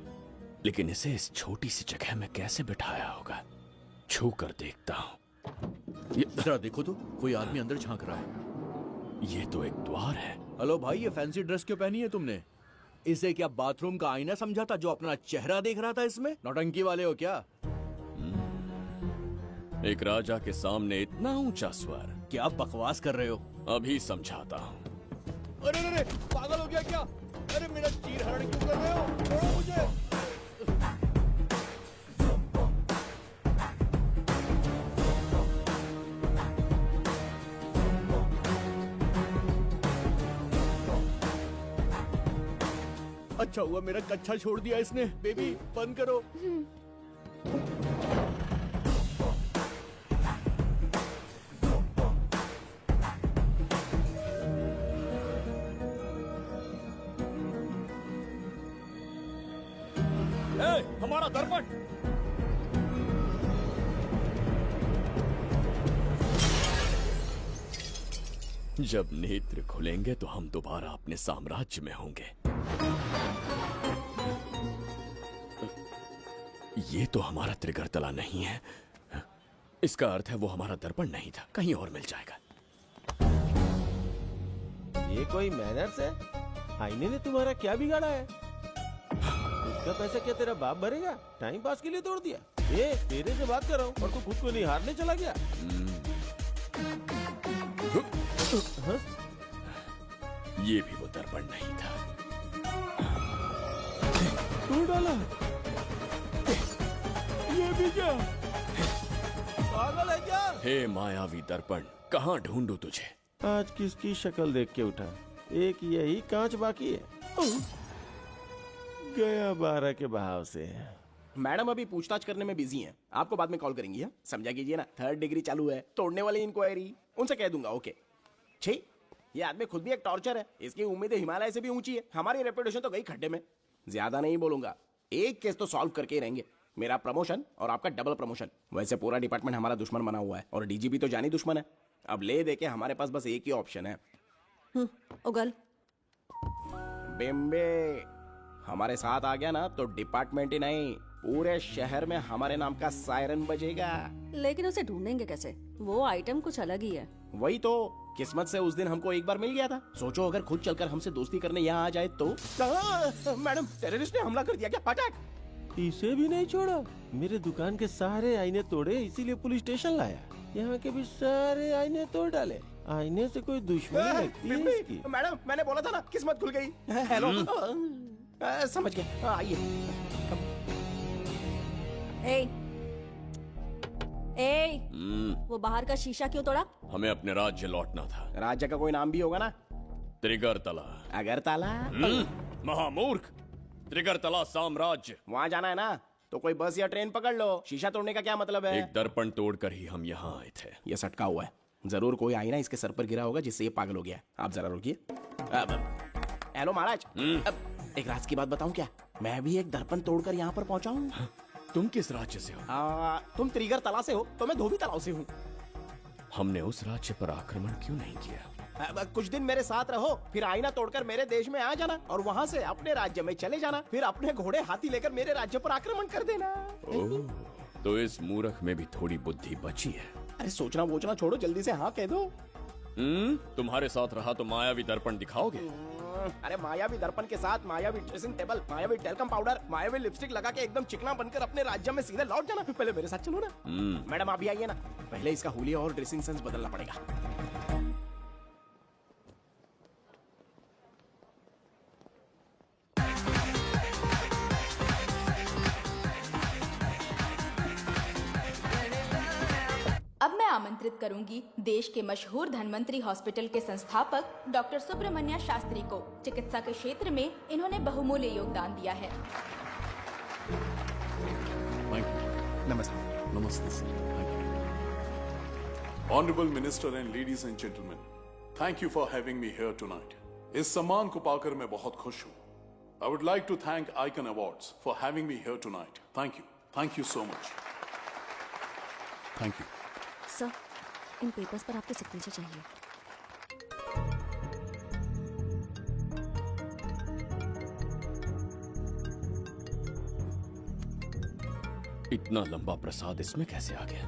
लेकिन इसे इस छोटी सी जगह में कैसे बिठाया होगा? छू कर देखता हूँ। जरा देखो तो, कोई आदमी अंदर झांक रहा है। ये तो एक द्वार है। हेलो भाई, ये फैंसी ड्रेस क्यों पहनी है तुमने? इसे क्या बाथरूम का आईना समझा था जो अपना चेहरा देख रहा था इसमें? नौटंकी वाले हो क्या? एक राजा के सामने इतना ऊंचा स्वर। क्या बकवास कर रहे हो? अभी समझाता हूँ। अरे अरे, पागल हो गया क्या? अरे मेरा चीर हरण क्यों कर रहे हो? छोड़ो मुझे। अच्छा हुआ मेरा कच्छा छोड़ दिया इसने। बेबी बंद करो। हमारा दर्पण। जब नेत्र खुलेंगे तो हम दोबारा अपने साम्राज्य में होंगे। ये तो हमारा त्रिगर्तला नहीं है। इसका अर्थ है वो हमारा दर्पण नहीं था, कहीं और मिल जाएगा। ये कोई मैनर्स है? आईने ने तुम्हारा क्या बिगाड़ा है? उसका पैसा क्या तेरा बाप भरेगा? टाइम पास के लिए तोड़ दिया? ये तेरे से बात कर रहा हूँ और तू खुद को निहारने चला गया। हाँ? ये भी वो दर्पण नहीं था। तोड़ डाला? ये भी क्या? पागल है क्या? हे मायावी दर्पण, कहाँ ढूंढूं तुझे? आज किसकी शक्ल देख के उठा? एक यही कांच बाकी है। गया 12 के बहाव से। मैडम अभी पूछताछ करने में बिजी हैं। आपको बाद में कॉल करेंगी। हाँ? समझा कीजिए ना, 3rd डिग्री चालू है। तोड़ने वाली इंक्वायरी उनसे कह दूंगा। ओके। छी, ये आदमी खुद भी एक टॉर्चर है। इसकी उम्मीदें हिमालय से भी ऊंची है। हमारी रेपुटेशन तो गई खड्डे में। ज्यादा नहीं बोलूंगा, एक केस तो सॉल्व करके ही रहेंगे। मेरा प्रमोशन और आपका डबल प्रमोशन। वैसे पूरा डिपार्टमेंट हमारा दुश्मन बना हुआ है और डीजीपी तो जानी दुश्मन है। अब ले दे के हमारे पास बस एक ही ऑप्शन है। उगल बिम्बे हमारे साथ आ गया ना तो डिपार्टमेंट ही नहीं, पूरे शहर में हमारे नाम का सायरन बजेगा। लेकिन उसे ढूंढेंगे कैसे? वो आइटम कुछ अलग ही है। वही तो, किस्मत से उस दिन हमको एक बार मिल गया था। सोचो अगर खुद चलकर हमसे दोस्ती करने यहाँ आ जाए तो। मैडम, टेररिस्ट ने हमला कर दिया क्या? अटैक! इसे भी नहीं छोड़ा। मेरे दुकान के सारे आईने तोड़े, इसीलिए पुलिस स्टेशन लाया। यहाँ के भी सारे आईने तोड़ डाले। आईने से कोई दुश्मनी लगती है इसकी। मैडम, मैंने बोला था ना, किस्मत खुल गई। हेलो, समझ गए। आइए। वो बाहर का शीशा क्यों तोड़ा? हमें अपने राज्य लौटना था। राज्य का कोई नाम भी होगा ना? त्रिगर्तला। अगरतला? महामूर्ख, त्रिगर्तला साम्राज्य। वहाँ जाना है ना तो कोई बस या ट्रेन पकड़ लो। शीशा तोड़ने का क्या मतलब है? एक दर्पण तोड़कर ही हम यहाँ आए थे। ये सटका हुआ है, जरूर कोई आईना इसके सर पर गिरा होगा जिससे ये पागल हो गया। आप जरा रुकिए। हेलो महाराज, एक राज की बात बताऊं क्या? मैं भी एक दर्पण तोड़कर यहाँ पर पहुँचा हूँ। तुम किस राज्य से हो? तुम त्रिगर्तला से हो तो मैं धोबी तालाब से हूँ। हमने उस राज्य पर आक्रमण क्यों नहीं किया? कुछ दिन मेरे साथ रहो, फिर आईना तोड़कर मेरे देश में आ जाना और वहाँ से अपने राज्य में चले जाना। फिर अपने घोड़े हाथी लेकर मेरे राज्य पर आक्रमण कर देना। ओह, तो इस मूर्ख में भी थोड़ी बुद्धि बची है। अरे सोचना वोचना छोड़ो, जल्दी से हाँ कह दो। तुम्हारे साथ रहा तो मायावी दर्पण दिखाओगे? अरे मायावी दर्पण के साथ मायावी ड्रेसिंग टेबल, मायावी टेल्कम पाउडर, मायावी लिपस्टिक लगा के एकदम चिकना बनकर अपने राज्य में सीधे लौट जाना। पहले मेरे साथ चलो ना। मैडम आप भी आइए ना, पहले इसका हुलिया और ड्रेसिंग सेंस बदलना पड़ेगा। अब मैं आमंत्रित करूंगी देश के मशहूर धन्वंतरी हॉस्पिटल के संस्थापक डॉक्टर सुब्रमण्य शास्त्री को। चिकित्सा के क्षेत्र में इन्होंने बहुमूल्य योगदान दिया है। नमस्ते। नमस्ते sir. Honorable Minister and ladies and gentlemen, thank you for having me here tonight. इस सम्मान को पाकर मैं बहुत खुश हूँ। I would like to thank Icon Awards for having me here tonight. Thank you. Thank you so much. Thank you. Sir, in papers पर आपके सिग्नेचर चाहिए। इतना लंबा प्रसाद इसमें कैसे आ गया?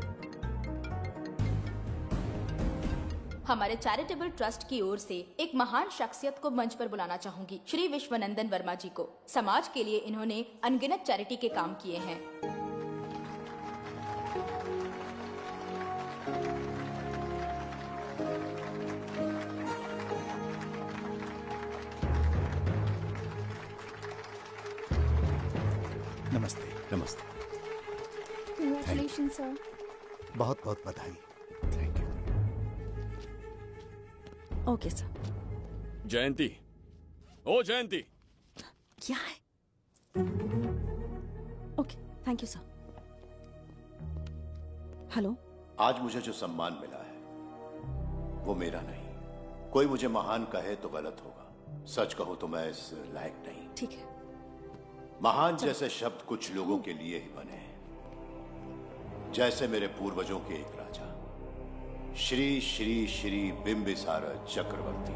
हमारे चैरिटेबल ट्रस्ट की ओर से एक महान शख्सियत को मंच पर बुलाना चाहूंगी, श्री विश्वनंदन वर्मा जी को। समाज के लिए इन्होंने अनगिनत चैरिटी के काम किए हैं। नमस्ते। नमस्ते। Congratulations, sir. बहुत बहुत बधाई। Thank you. Okay sir. Jayanti, ओ जयंती, क्या है? Okay, thank you sir. Hello. आज मुझे जो सम्मान मिला है वो मेरा नहीं। कोई मुझे महान कहे तो गलत होगा, सच कहूं तो मैं इस लायक नहीं। ठीक है। महान जैसे शब्द कुछ लोगों के लिए ही बने हैं, जैसे मेरे पूर्वजों के एक राजा श्री श्री श्री बिंबिसार चक्रवर्ती।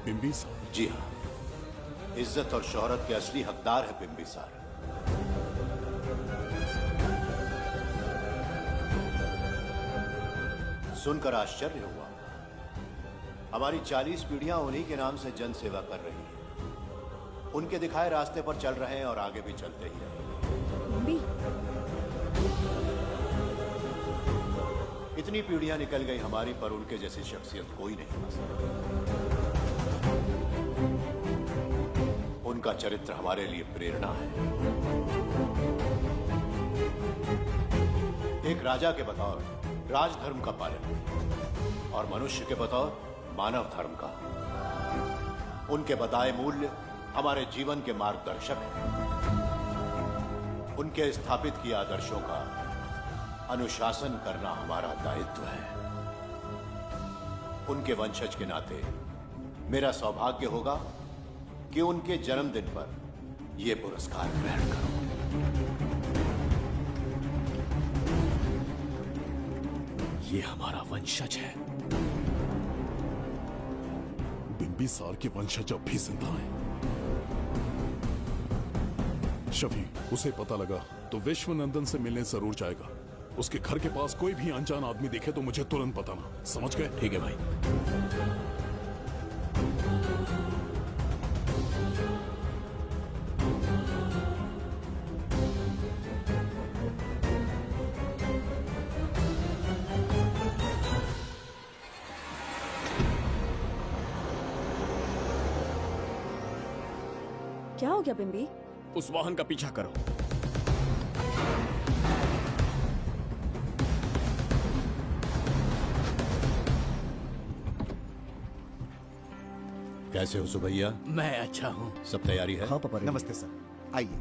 बिंबिसार? जी हाँ, इज्जत और शोहरत के असली हकदार है बिंबिसार। सुनकर आश्चर्य हुआ। हमारी 40 पीढ़ियां उन्हीं के नाम से जन सेवा कर रही हैं। उनके दिखाए रास्ते पर चल रहे हैं और आगे भी चलते ही रहेंगे। इतनी पीढ़ियां निकल गई हमारी, पर उनके जैसी शख्सियत कोई नहीं बन सकती। उनका चरित्र हमारे लिए प्रेरणा है। एक राजा के बतौर राजधर्म का पालन और मनुष्य के बतौर मानव धर्म का। उनके बताए मूल्य हमारे जीवन के मार्गदर्शक हैं। उनके स्थापित किए आदर्शों का अनुशासन करना हमारा दायित्व है। उनके वंशज के नाते मेरा सौभाग्य होगा कि उनके जन्मदिन पर यह पुरस्कार ग्रहण करूं। ये हमारा वंशज है। बिंबिसार के वंशज अब भी जिंदा हैं। शफी, उसे पता लगा तो विश्वनंदन से मिलने जरूर जाएगा। उसके घर के पास कोई भी अनजान आदमी दिखे तो मुझे तुरंत बताना, समझ गए? ठीक है भाई। क्या हो गया बिम्बी? उस वाहन का पीछा करो। कैसे हो सुभैया? मैं अच्छा हूँ। सब तैयारी है? हाँ पापा। नमस्ते सर, आइए।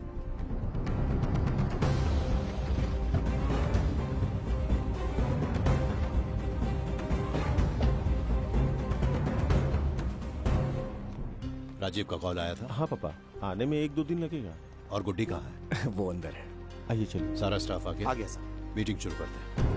राजीव का कॉल आया था? हाँ पापा, आने में 1-2 दिन लगेगा। और गुड्डी कहाँ है? वो अंदर है। आइए चलिए। सारा स्टाफ आ गया? आ गया सर। मीटिंग शुरू करते हैं।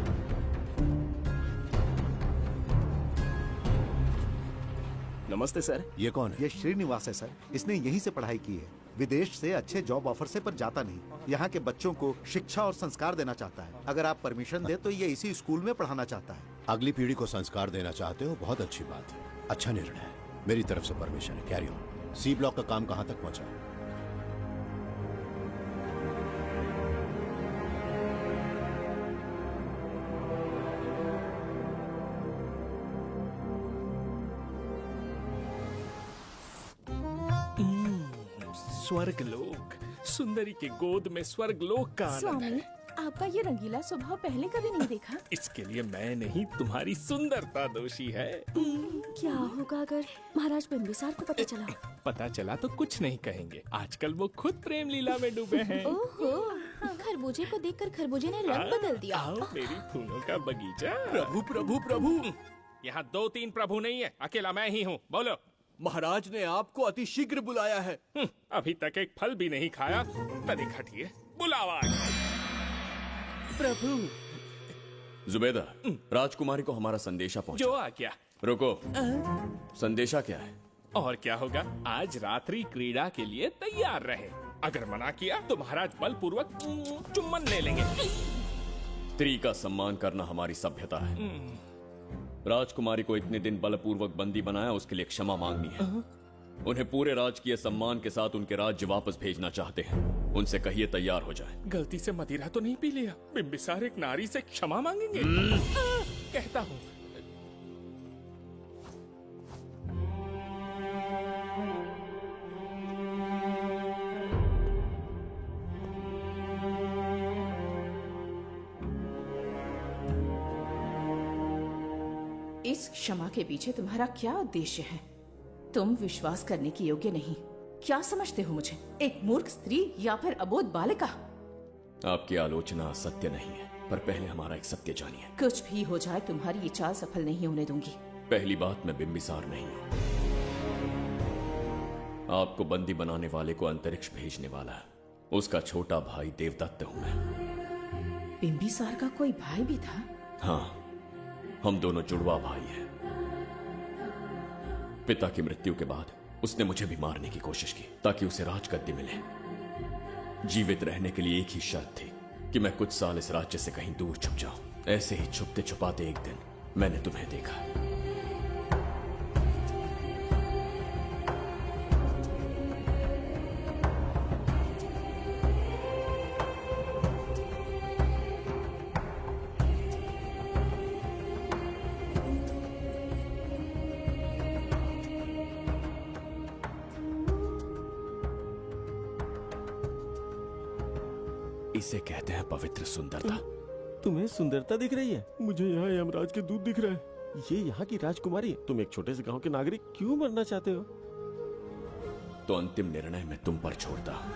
नमस्ते सर। ये कौन है? ये श्रीनिवास है सर। इसने यहीं से पढ़ाई की है। विदेश से अच्छे जॉब ऑफर से पर जाता नहीं। यहाँ के बच्चों को शिक्षा और संस्कार देना चाहता है। अगर आप परमिशन दे तो ये इसी स्कूल में पढ़ाना चाहता है। अगली पीढ़ी को संस्कार देना चाहते हो, बहुत अच्छी बात है, अच्छा निर्णय है। मेरी तरफ से परमिशन है, कैरी ऑन। सी ब्लॉक का काम कहाँ तक पहुँचा? स्वर्गलोक, सुंदरी की गोद में स्वर्गलोक का आनंद स्वामी, है। आपका ये रंगीला स्वभाव पहले कभी नहीं देखा। इसके लिए मैं नहीं, तुम्हारी सुंदरता दोषी है। क्या होगा अगर महाराज बिंबिसार को पता चला? पता चला तो कुछ नहीं कहेंगे। आजकल वो खुद प्रेम लीला में डूबे हैं। ओहो, खरबूजे को देखकर खरबूजे ने रंग बदल दिया। आओ मेरी फूलों का बगीचा। प्रभु प्रभु प्रभु, यहाँ 2-3 प्रभु नहीं है, अकेला मैं ही हूँ। बोलो। महाराज ने आपको अति शीघ्र बुलाया है। अभी तक एक फल भी नहीं खाया, तनिक हटिए, बुलावा। प्रभु। जुबेदा, राजकुमारी को हमारा संदेशा पहुंचा। जो आ गया। रुको, संदेशा क्या है? और क्या होगा, आज रात्रि क्रीड़ा के लिए तैयार रहे। अगर मना किया तो महाराज बलपूर्वक चुम्बन ले लेंगे। स्त्री का सम्मान करना हमारी सभ्यता है। राजकुमारी को इतने दिन बलपूर्वक बंदी बनाया, उसके लिए क्षमा मांगनी है। उन्हें पूरे राजकीय सम्मान के साथ उनके राज्य वापस भेजना चाहते हैं। उनसे कहिए तैयार हो जाए। गलती से मदिरा तो नहीं पी लिया? बिंबिसार एक नारी से क्षमा मांगेंगे? कहता हूँ। इस क्षमा के पीछे तुम्हारा क्या उद्देश्य है? तुम विश्वास करने की योग्य नहीं। क्या समझते हो मुझे, एक मूर्ख स्त्री या फिर अबोध बालिका? आपकी आलोचना सत्य नहीं है, पर पहले हमारा एक सत्य जानिए। कुछ भी हो जाए, तुम्हारी ये चाल सफल नहीं होने दूंगी। पहली बात, मैं बिंबिसार नहीं हूँ। आपको बंदी बनाने वाले को अंतरिक्ष भेजने वाला उसका छोटा भाई देवदत्त हूँ मैं। बिंबिसार का कोई भाई भी था? हाँ, हम दोनों जुड़वा भाई हैं। पिता की मृत्यु के बाद उसने मुझे भी मारने की कोशिश की ताकि उसे राजगद्दी मिले। जीवित रहने के लिए एक ही शर्त थी कि मैं कुछ साल इस राज्य से कहीं दूर छुप जाऊं। ऐसे ही छुपते छुपाते एक दिन मैंने तुम्हें देखा। इसे कहते हैं पवित्र सुंदरता। तुम्हें सुंदरता दिख रही है? मुझे यहाँ यमराज के दूध दिख रहा है। ये यहाँ की राजकुमारी है। तुम एक छोटे से गांव के नागरिक क्यों मरना चाहते हो? तो अंतिम निर्णय मैं तुम पर छोड़ता हूं।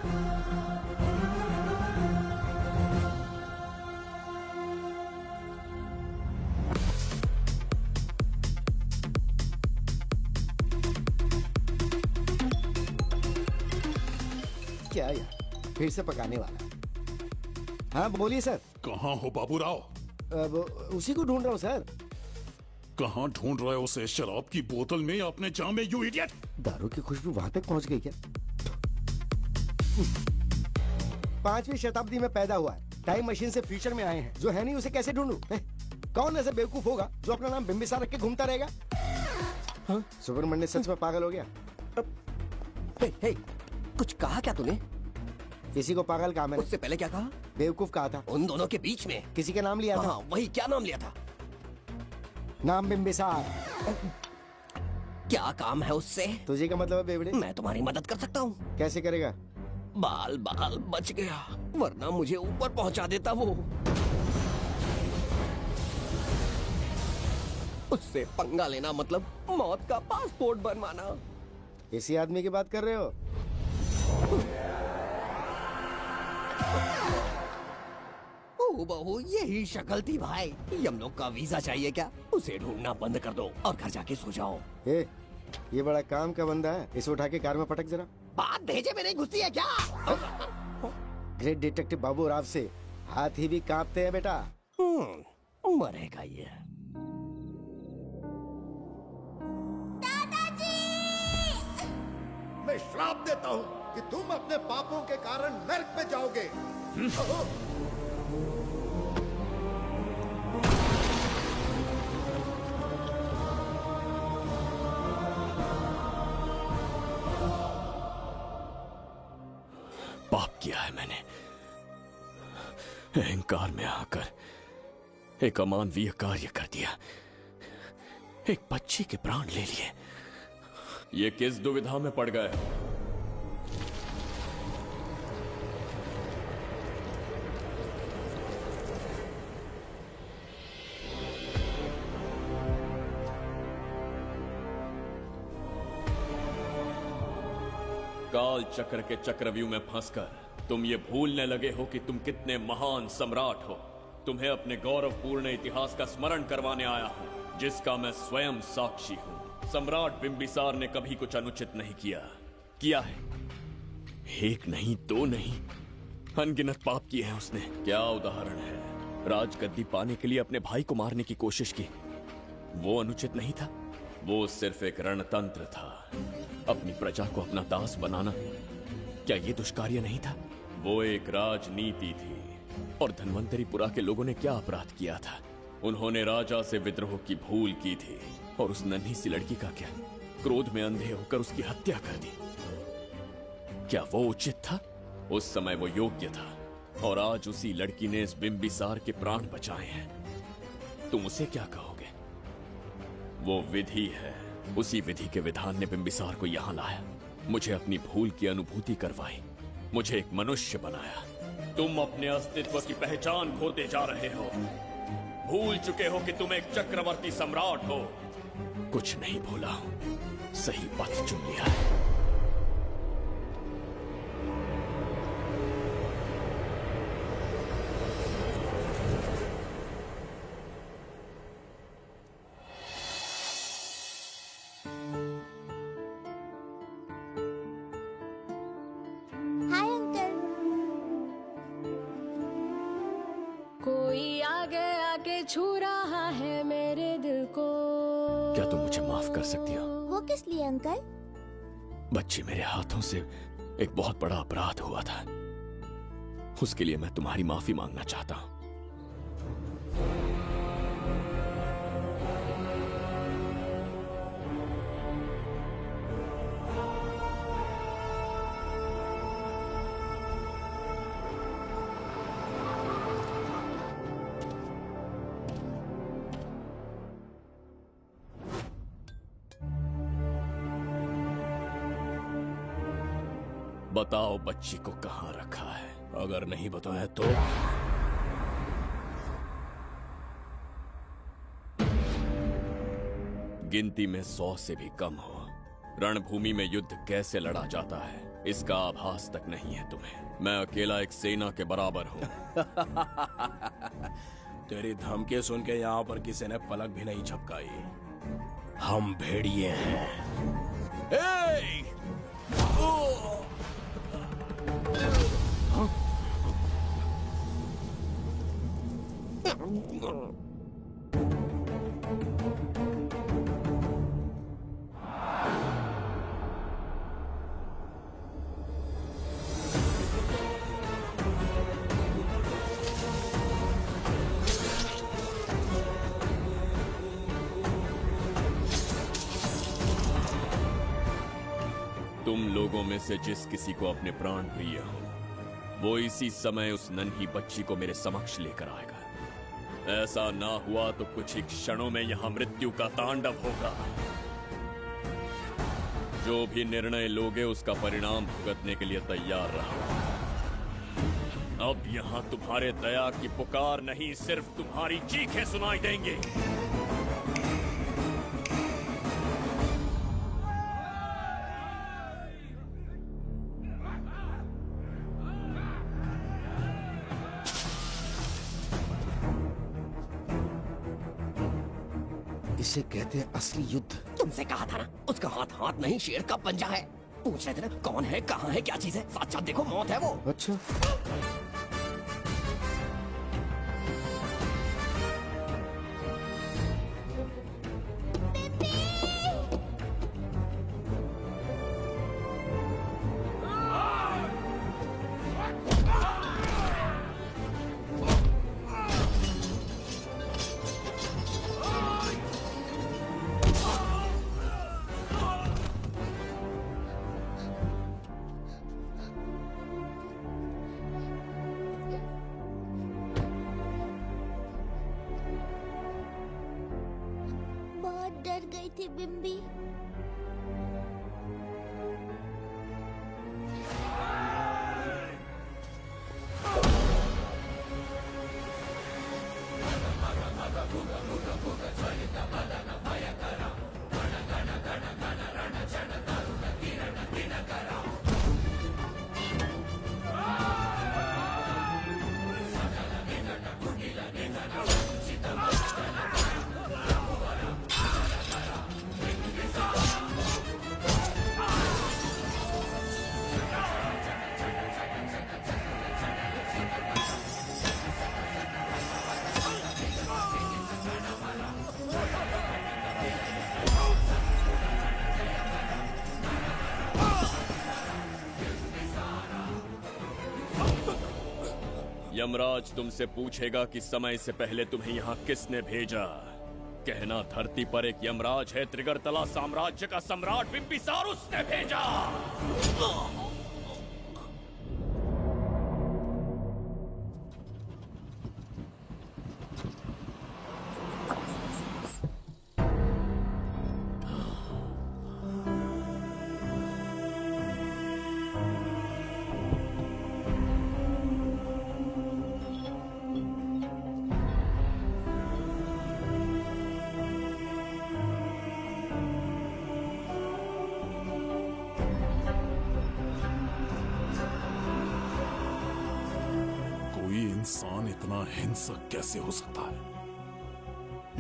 क्या यार, फिर से पकाने वाला? हाँ बोलिए सर। कहाँ हो बाबूराव? अब उसी को ढूंढ रहा हूँ सर। कहाँ ढूंढ रहे हो उसे? शराब की बोतल में या अपने जाम में, यू इडियट? दारू की खुशबू वहां तक पहुंच गई क्या? 5वीं शताब्दी में पैदा हुआ है, टाइम मशीन से फ्यूचर में आए हैं। जो है नहीं उसे कैसे ढूंढूं? कौन ऐसा बेवकूफ होगा जो अपना नाम बिंबिसार रख के घूमता रहेगा? हाँ? सुब्रमण्य सच में पागल हो गया। हे, कुछ कहा क्या तूने? किसी को पागल कहा मैंने। उससे पहले क्या कहा? बेवकूफ कहा था। उन दोनों के बीच में किसी का नाम लिया था। वही, क्या नाम लिया था? नाम बिंबिसार। क्या काम है उससे? तुझे का मतलब है बेवड़े? मैं तुम्हारी मदद कर सकता हूँ। कैसे करेगा? बाल बच गया, वरना मुझे ऊपर पहुँचा देता वो। उससे पंगा लेना मतलब मौत का पासपोर्ट बनवाना। इसी आदमी की बात कर रहे हो? ओ बहू, यही शक्ल थी भाई। यमलोक का वीजा चाहिए क्या? उसे ढूंढना बंद कर दो और घर जाके सो जाओ। ये बड़ा काम का बंदा है, इसे उठा के कार में पटक जरा। बात भेजे में नहीं घुसती है क्या? ग्रेट डिटेक्टिव बाबू राव से हाथी भी कांपते हैं बेटा। मरेगा ये। मैं श्राप देता हूँ कि तुम अपने पापों के कारण नरक में जाओगे। पाप किया है मैंने। अहंकार में आकर एक अमानवीय कार्य कर दिया। एक बच्ची के प्राण ले लिए। ये किस दुविधा में पड़ गए? काल चक्र के चक्रव्यूह में फंसकर तुम ये भूलने लगे हो कि तुम कितने महान सम्राट हो। तुम्हें अपने गौरवपूर्ण इतिहास का स्मरण करवाने आया हूं, जिसका मैं स्वयं साक्षी हूं। सम्राट बिंबिसार ने कभी कुछ अनुचित नहीं किया है। एक नहीं, दो नहीं, अनगिनत पाप किए हैं उसने। क्या उदाहरण है? राजगद्दी पाने के लिए अपने भाई को मारने की कोशिश की। वो अनुचित नहीं था? वो सिर्फ एक रणतंत्र था। अपनी प्रजा को अपना दास बनाना, क्या ये दुष्कार्य नहीं था? वो एक राजनीति थी। और धन्वंतरीपुरा के लोगों ने क्या अपराध किया था? उन्होंने राजा से विद्रोह की भूल की थी। और उस नन्ही सी लड़की का क्या? क्रोध में अंधे होकर उसकी हत्या कर दी। क्या वो उचित था? उस समय वो योग्य था। और आज उसी लड़की ने इस बिंबिसार के प्राण बचाए हैं। तुम उसे क्या कहोगे? वो विधि है। उसी विधि के विधान ने बिंबिसार को यहां लाया, मुझे अपनी भूल की अनुभूति करवाई, मुझे एक मनुष्य बनाया। तुम अपने अस्तित्व की पहचान खोते जा रहे हो। भूल चुके हो कि तुम एक चक्रवर्ती सम्राट हो। कुछ नहीं भूला, सही पथ चुन लिया है। Hi uncle. कोई आगे आके छू रहा है मेरे दिल को। क्या तुम मुझे माफ कर सकती हो? वो किस लिए अंकल? बच्ची, मेरे हाथों से एक बहुत बड़ा अपराध हुआ था, उसके लिए मैं तुम्हारी माफी मांगना चाहता हूं। बताओ बच्ची को कहां रखा है? अगर नहीं बताया तो गिनती में 100 से भी कम हो। रणभूमि में युद्ध कैसे लड़ा जाता है इसका आभास तक नहीं है तुम्हें। मैं अकेला एक सेना के बराबर हूं। तेरी धमकी सुन के यहाँ पर किसी ने पलक भी नहीं झपकाई। हम भेड़िए हैं। तुम लोगों में से जिस किसी को अपने प्राण प्रिय हो, वो इसी समय उस नन्ही बच्ची को मेरे समक्ष लेकर आएगा। ऐसा ना हुआ तो कुछ ही क्षणों में यहां मृत्यु का तांडव होगा। जो भी निर्णय लोगे उसका परिणाम भुगतने के लिए तैयार रहो। अब यहां तुम्हारे दया की पुकार नहीं, सिर्फ तुम्हारी चीखें सुनाई देंगी। इसे कहते हैं असली युद्ध। तुमसे कहा था ना, उसका हाथ हाथ नहीं शेर का पंजा है। पूछ रहे थे ना कौन है, कहाँ है, क्या चीज है। साथ साथ देखो, मौत है वो। अच्छा, बहुत डर गई थी बिम्बी। यमराज तुमसे पूछेगा कि समय से पहले तुम्हें यहाँ किसने भेजा। कहना धरती पर एक यमराज है, त्रिगर्तला साम्राज्य का सम्राट बिम्बिसार, उसने भेजा। इंसान इतना हिंसक कैसे हो सकता है?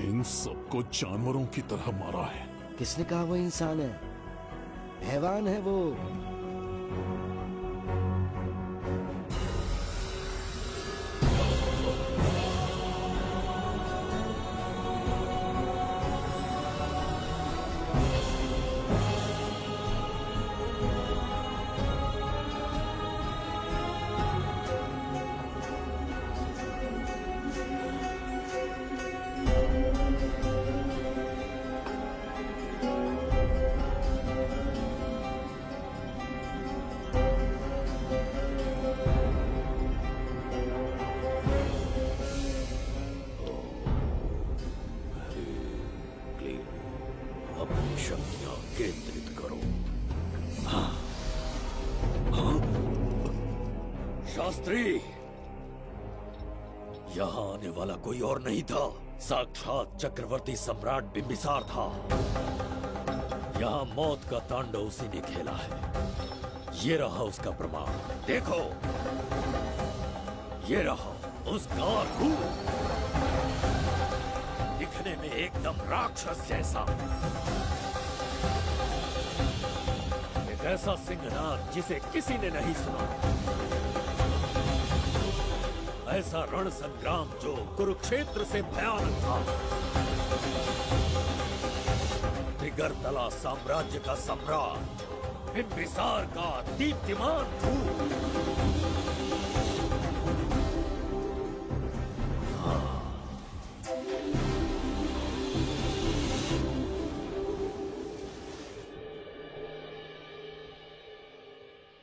इन सबको जानवरों की तरह मारा है। किसने कहा वो इंसान है? हैवान है वो। अपनी शक्तियां केंद्रित करो। शास्त्री, यहाँ आने वाला कोई और नहीं था, साक्षात चक्रवर्ती सम्राट बिंबिसार था। यहाँ मौत का तांडव उसी ने खेला है। ये रहा उसका प्रमाण, देखो, ये रहा उसका रूप, दिखने में एकदम राक्षस जैसा। एक ऐसा सिंहनाद जिसे किसी ने नहीं सुना, ऐसा रण संग्राम जो कुरुक्षेत्र से भयानक था। त्रिगर्तला साम्राज्य का सम्राट, बिंबिसार का दीप्तिमान रूप।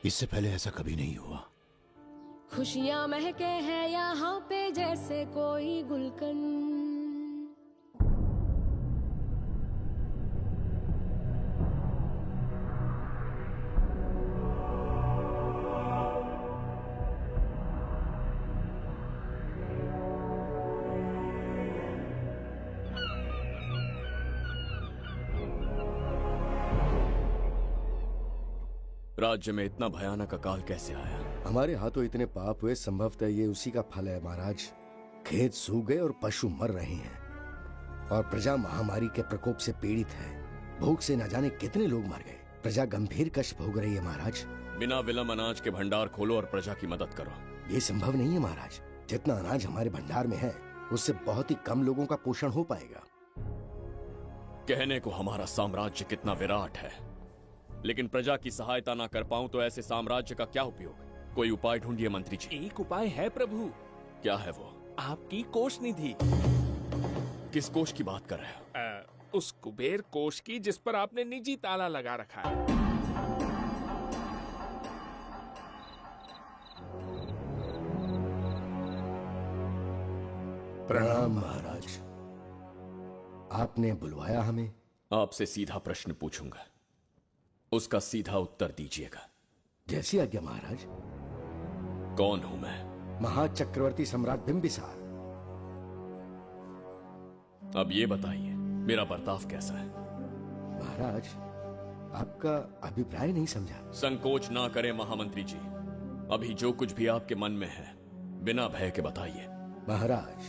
इससे पहले ऐसा कभी नहीं हुआ। खुशियाँ महके हैं यहाँ पे जैसे कोई गुलकंद। राज्य में इतना भयानक अकाल कैसे आया? हमारे हाथों इतने पाप हुए, संभवतः ये उसी का फल है महाराज। खेत सूख गए और पशु मर रहे हैं और प्रजा महामारी के प्रकोप से पीड़ित है। भूख से न जाने कितने लोग मर गए। प्रजा गंभीर कष्ट भोग रही है महाराज। बिना विलंब अनाज के भंडार खोलो और प्रजा की मदद करो। ये संभव नहीं है महाराज। जितना अनाज हमारे भंडार में है उससे बहुत ही कम लोगों का पोषण हो पाएगा। कहने को हमारा साम्राज्य कितना विराट है, लेकिन प्रजा की सहायता ना कर पाऊं तो ऐसे साम्राज्य का क्या उपयोग? कोई उपाय ढूंढिए मंत्री जी। एक उपाय है प्रभु। क्या है वो? आपकी कोष निधि। किस कोष की बात कर रहे हो? उस कुबेर कोष की जिस पर आपने निजी ताला लगा रखा है। प्रणाम महाराज। आपने बुलवाया हमें? आपसे सीधा प्रश्न पूछूंगा, उसका सीधा उत्तर दीजिएगा। जैसी आज्ञा महाराज। कौन हूं मैं? महाचक्रवर्ती सम्राट बिंबिसार। अब ये बताइए मेरा बर्ताव कैसा है? महाराज, आपका अभिप्राय नहीं समझा। संकोच ना करें महामंत्री जी, अभी जो कुछ भी आपके मन में है बिना भय के बताइए। महाराज,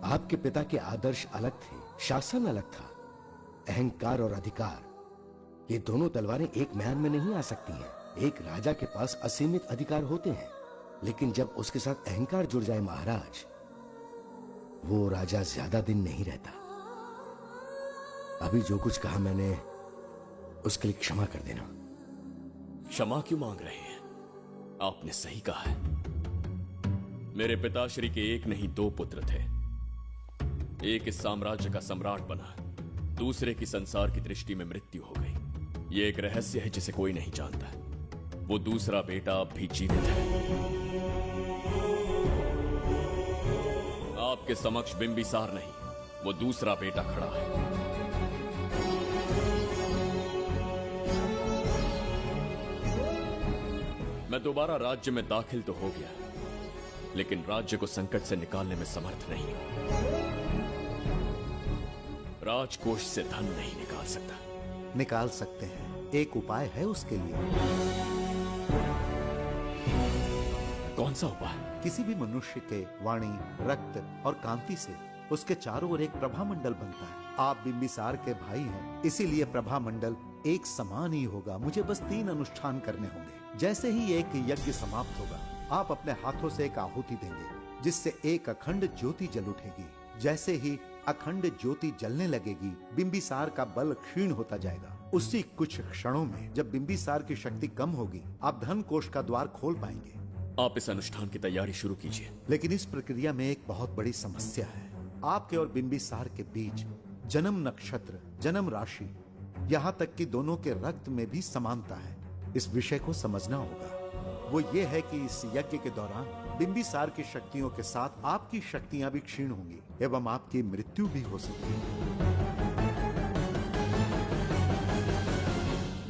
आपके पिता के आदर्श अलग थे, शासन अलग था। अहंकार और अधिकार, ये दोनों तलवारें एक म्यान में नहीं आ सकती हैं। एक राजा के पास असीमित अधिकार होते हैं, लेकिन जब उसके साथ अहंकार जुड़ जाए महाराज, वो राजा ज्यादा दिन नहीं रहता। अभी जो कुछ कहा मैंने, उसके लिए क्षमा कर देना। क्षमा क्यों मांग रहे हैं? आपने सही कहा है। मेरे पिताश्री के एक नहीं दो पुत्र थे। एक इस साम्राज्य का सम्राट बना, दूसरे की संसार की दृष्टि में मृत्यु हो गई। ये एक रहस्य है जिसे कोई नहीं जानता। वो दूसरा बेटा अब भी जीवित है। आपके समक्ष बिंबिसार नहीं, वो दूसरा बेटा खड़ा है। मैं दोबारा राज्य में दाखिल तो हो गया, लेकिन राज्य को संकट से निकालने में समर्थ नहीं हूं। राजकोष से धन नहीं निकाल सकता। निकाल सकते हैं, एक उपाय है उसके लिए। कौन कौन सा उपाय? किसी भी मनुष्य के वाणी, रक्त और कांति से उसके चारों ओर एक प्रभामंडल बनता है। आप बिंबिसार के भाई हैं, इसीलिए प्रभामंडल एक समान ही होगा। मुझे बस 3 अनुष्ठान करने होंगे। जैसे ही एक यज्ञ समाप्त होगा, आप अपने हाथों से एक आहुति देंगे, जिससे एक अखंड ज्योति जल उठेगी। जैसे ही अखंड ज्योति जलने लगेगी, बिंबिसार का बल क्षीण होता जाएगा। उसी कुछ क्षणों में जब बिंबिसार की शक्ति कम होगी, आप धन कोष का द्वार खोल पाएंगे। आप इस अनुष्ठान की तैयारी शुरू कीजिए। लेकिन इस प्रक्रिया में एक बहुत बड़ी समस्या है। आपके और बिंबिसार के बीच जन्म नक्षत्र, जन्म राशि, यहाँ तक कि दोनों के रक्त में भी समानता है। इस विषय को समझना होगा। वो ये है कि इस यज्ञ के दौरान बिंबिसार की शक्तियों के साथ आपकी शक्तियां भी क्षीण होंगी एवं आपकी मृत्यु भी हो सकती है।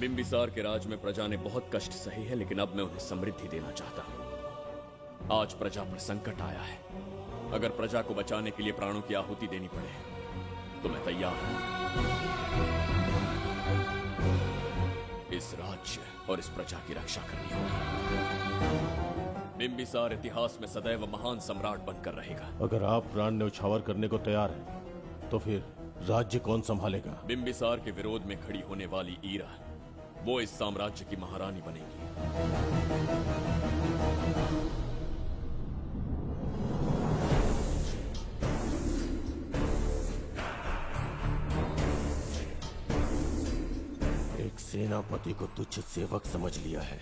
बिंबिसार के राज में प्रजा ने बहुत कष्ट सहे है, लेकिन अब मैं उन्हें समृद्धि देना चाहता हूँ। आज प्रजा पर संकट आया है। अगर प्रजा को बचाने के लिए प्राणों की आहुति देनी पड़े तो मैं तैयार हूँ। इस राज्य और इस प्रजा की रक्षा करनी होगी। बिंबिसार इतिहास में सदैव महान सम्राट बनकर रहेगा। अगर आप प्राण न्यौछावर करने को तैयार हैं, तो फिर राज्य कौन संभालेगा? बिंबिसार के विरोध में खड़ी होने वाली ईरा, वो इस साम्राज्य की महारानी बनेगी। एक सेनापति को तुच्छ सेवक समझ लिया है।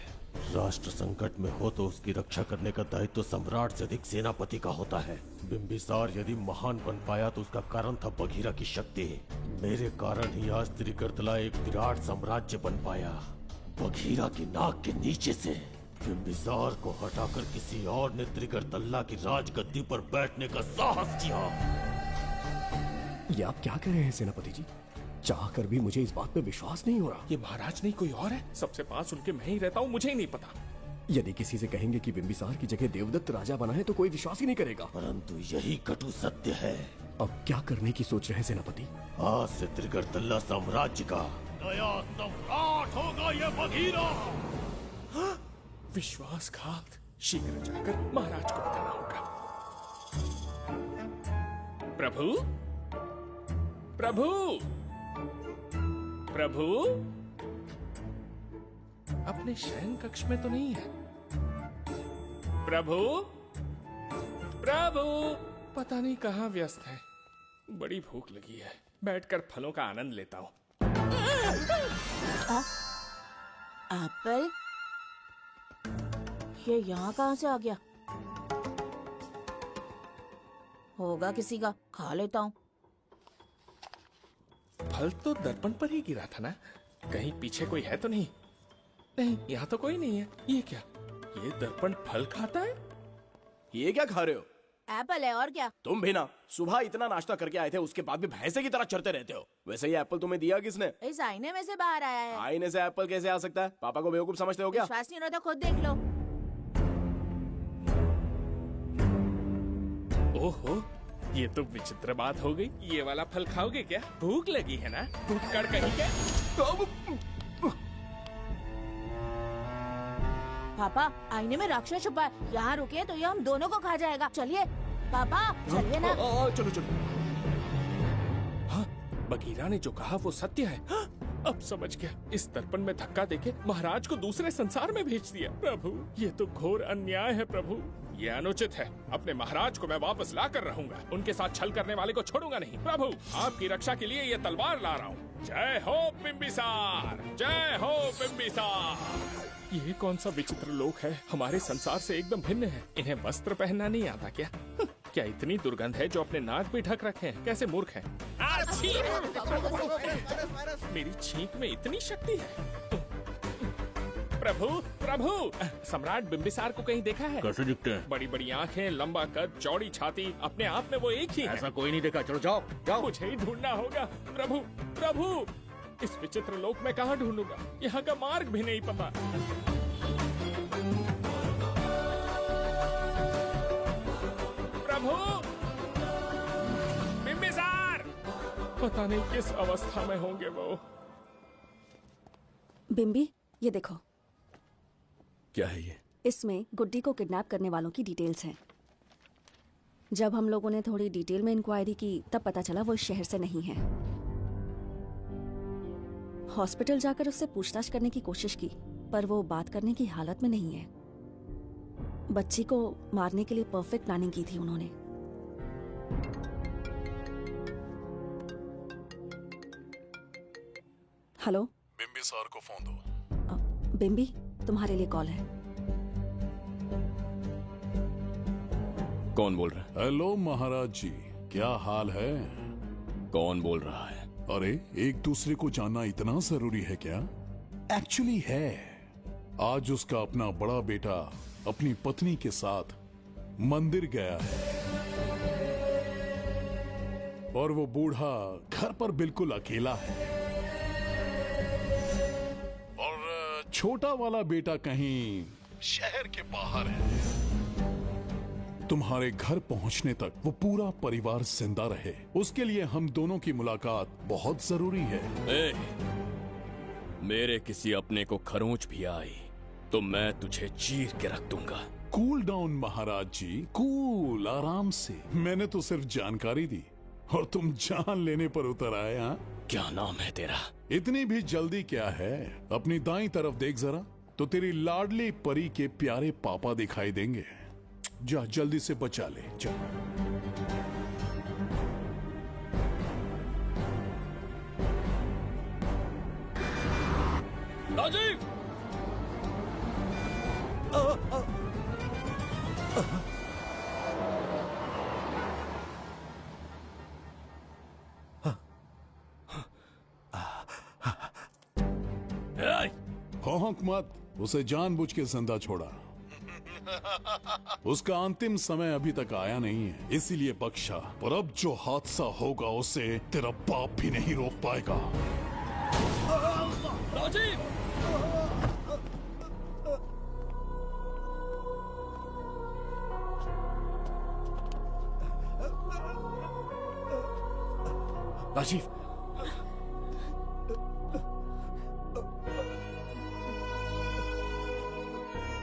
राष्ट्र संकट में हो तो उसकी रक्षा करने का दायित्व सम्राट से अधिक सेनापति का होता है। बिंबिसार यदि महान बन पाया तो उसका कारण था बघीरा की शक्ति। मेरे कारण ही आज त्रिगर्तला एक विराट साम्राज्य बन पाया। बघीरा की नाक के नीचे से बिंबिसार को हटाकर किसी और ने त्रिगर्तल्ला की राजगद्दी पर बैठने का साहस किया। ये आप क्या कह रहे हैं सेनापति जी? चाह कर भी मुझे इस बात पे विश्वास नहीं हो रहा। ये महाराज नहीं कोई और है। सबसे पास उनके मैं ही रहता हूँ, मुझे ही नहीं पता। यदि किसी से कहेंगे कि बिंबिसार की जगह देवदत्त राजा बना है तो कोई विश्वास ही नहीं करेगा। परंतु यही कटु सत्य है। अब क्या करने की सोच रहे हैं सेनापति? आज से त्रिगर्तल्ला साम्राज्य का नया सम्राट होगा ये बघीरा। विश्वासघात। शीघ्र जाकर महाराज को बताना होगा। प्रभु, प्रभु, प्रभु, अपने शयन कक्ष में तो नहीं है। प्रभु, प्रभु, पता नहीं कहाँ व्यस्त है। बड़ी भूख लगी है, बैठकर फलों का आनंद लेता हूँ। एप्पल? ये यहाँ कहाँ से आ गया? होगा किसी का, खा लेता हूँ। फल तो दर्पण पर ही गिरा था ना? कहीं पीछे कोई है तो नहीं? नहीं, यहाँ तो कोई नहीं है। ये क्या? ये दर्पण फल खाता है? ये क्या खा रहे हो? एप्पल है और क्या? तुम भी ना सुबह इतना नाश्ता करके आए थे, उसके बाद भी भैंसे की तरह चढ़ते रहते हो। वैसे ये एप्पल तुम्हें दिया किसने? इस आईने में से बाहर आया है। आईने से एप्पल कैसे आ सकता है? पापा को बेवकूफ समझते हो क्या? विश्वास नहीं हो रहा तो खुद देख लो। ओहो, ये तो विचित्र बात हो गई। ये वाला फल खाओगे क्या? भूख लगी है ना? भूखड़ कहीं के? पापा, आईने में राक्षस छुपा है। यहाँ रुके तो ये हम दोनों को खा जाएगा। चलिए पापा, चलिए ना। चलो चलो। हाँ, बघीरा ने जो कहा वो सत्य है। हाँ, अब समझ गया। इस दर्पण में धक्का देके महाराज को दूसरे संसार में भेज दिया। प्रभु, ये तो घोर अन्याय है प्रभु। ये अनुचित है। अपने महाराज को मैं वापस ला कर रहूंगा। उनके साथ छल करने वाले को छोड़ूंगा नहीं। प्रभु, आपकी रक्षा के लिए ये तलवार ला रहा हूँ। जय हो बिंबिसार, जय हो बिंबिसार। ये कौन सा विचित्र लोक है? हमारे संसार से एकदम भिन्न है। इन्हें वस्त्र पहनना नहीं आता क्या? क्या इतनी दुर्गंध है जो अपने नाक भी ढक रखे हैं? कैसे मूर्ख हैं? मेरी छींक में इतनी शक्ति है। प्रभु, प्रभु, सम्राट बिंबिसार को कहीं देखा है? कैसे दिखते हैं? बड़ी बड़ी आंखें, लंबा कद, चौड़ी छाती, अपने आप में वो एक ही है। ऐसा कोई नहीं देखा। चलो जाओ जाओ। मुझे ही ढूंढना होगा। प्रभु, प्रभु, इस विचित्र लोक में कहाँ ढूंढूंगा? यहाँ का मार्ग भी नहीं पता। प्रभु, बिंबिसार, पता नहीं किस अवस्था में होंगे वो। बिंबी, ये देखो। क्या है ये? इसमें गुड्डी को किडनैप करने वालों की डिटेल्स हैं। जब हम लोगों ने थोड़ी डिटेल में इंक्वायरी की तब पता चला वो इस शहर से नहीं है। हॉस्पिटल जाकर उससे पूछताछ करने की कोशिश की पर वो बात करने की हालत में नहीं है। बच्ची को मारने के लिए परफेक्ट प्लानिंग की थी उन्होंने। हेलो, बिम्बी सर को फोन दो। बिम्बी, तुम्हारे लिए कॉल है। कौन बोल रहा है? हेलो महाराज जी, क्या हाल है? कौन बोल रहा है? अरे, एक दूसरे को जानना इतना जरूरी है क्या? एक्चुअली है। आज उसका अपना बड़ा बेटा अपनी पत्नी के साथ मंदिर गया है और वो बूढ़ा घर पर बिल्कुल अकेला है और छोटा वाला बेटा कहीं शहर के बाहर है। तुम्हारे घर पहुंचने तक वो पूरा परिवार जिंदा रहे, उसके लिए हम दोनों की मुलाकात बहुत जरूरी है। मेरे किसी अपने को खरोंच भी आई तो मैं तुझे चीर के रख दूंगा। कूल डाउन महाराज जी, कूल, आराम से। मैंने तो सिर्फ जानकारी दी और तुम जान लेने पर उतर आए। हाँ, क्या नाम है तेरा? इतनी भी जल्दी क्या है? अपनी दाईं तरफ देख जरा तो तेरी लाडली परी के प्यारे पापा दिखाई देंगे। जा, जल्दी से बचा ले, जा। राजीव! भौंक मत, उसे जानबूझ के जिंदा छोड़ा। उसका अंतिम समय अभी तक आया नहीं है, इसीलिए बख्शा। पर अब जो हादसा होगा उसे तेरा बाप भी नहीं रोक पाएगा। राजीव! राजीव,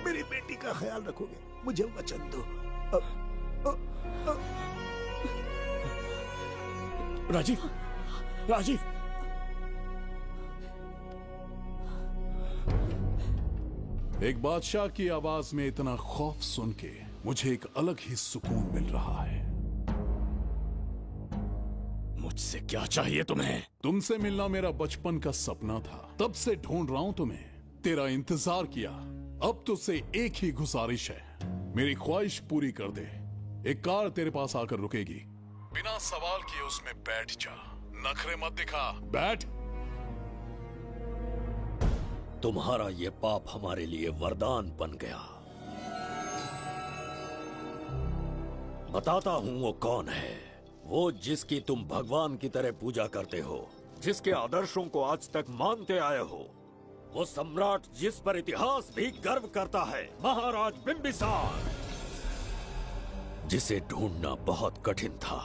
मेरी बेटी का ख्याल रखोगे? मुझे वचन दो। राजीव, राजीव, एक बादशाह की आवाज में इतना खौफ सुन के मुझे एक अलग ही सुकून मिल रहा है। मुझसे क्या चाहिए तुम्हें? तुमसे मिलना मेरा बचपन का सपना था, तब से ढूंढ रहा हूं तुम्हें। तेरा इंतजार किया, अब तुझसे एक ही गुजारिश है, मेरी ख्वाहिश पूरी कर दे। एक कार तेरे पास आकर रुकेगी, बिना सवाल किए उसमें बैठ जा, नखरे मत दिखा, बैठ। तुम्हारा ये पाप हमारे लिए वरदान बन गया। बताता हूं वो कौन है। वो जिसकी तुम भगवान की तरह पूजा करते हो, जिसके आदर्शों को आज तक मानते आए हो, वो सम्राट जिस पर इतिहास भी गर्व करता है, महाराज बिंबिसार, जिसे ढूंढना बहुत कठिन था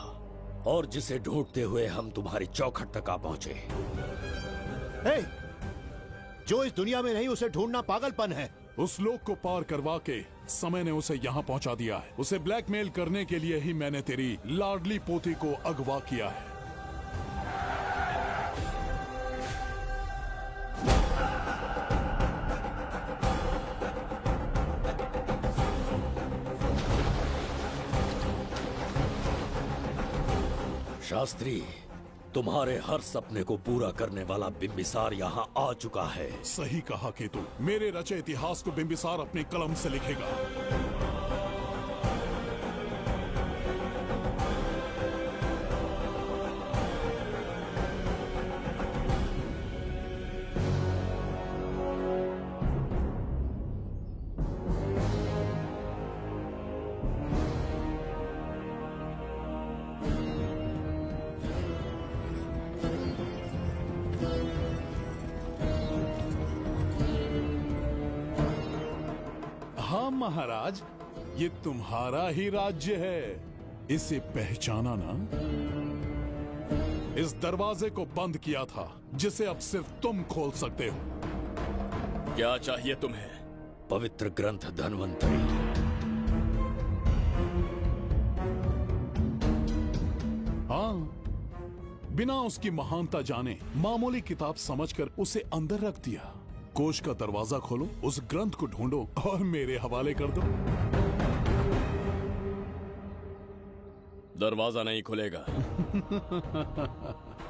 और जिसे ढूंढते हुए हम तुम्हारी चौखट तक आ पहुंचे। जो इस दुनिया में नहीं उसे ढूंढना पागलपन है। उस लोक को पार करवा के समय ने उसे यहाँ पहुंचा दिया है। उसे ब्लैकमेल करने के लिए ही मैंने तेरी लाडली पोती को अगवा किया है। शास्त्री, तुम्हारे हर सपने को पूरा करने वाला बिंबिसार यहाँ आ चुका है। सही कहा केतु, मेरे रचे इतिहास को बिंबिसार अपनी कलम से लिखेगा। महाराज, ये तुम्हारा ही राज्य है, इसे पहचाना ना? इस दरवाजे को बंद किया था जिसे अब सिर्फ तुम खोल सकते हो। क्या चाहिए तुम्हें? पवित्र ग्रंथ धन्वंतरी। हाँ, बिना उसकी महानता जाने मामूली किताब समझकर उसे अंदर रख दिया। कोष का दरवाजा खोलो, उस ग्रंथ को ढूंढो और मेरे हवाले कर दो। दरवाजा नहीं खुलेगा।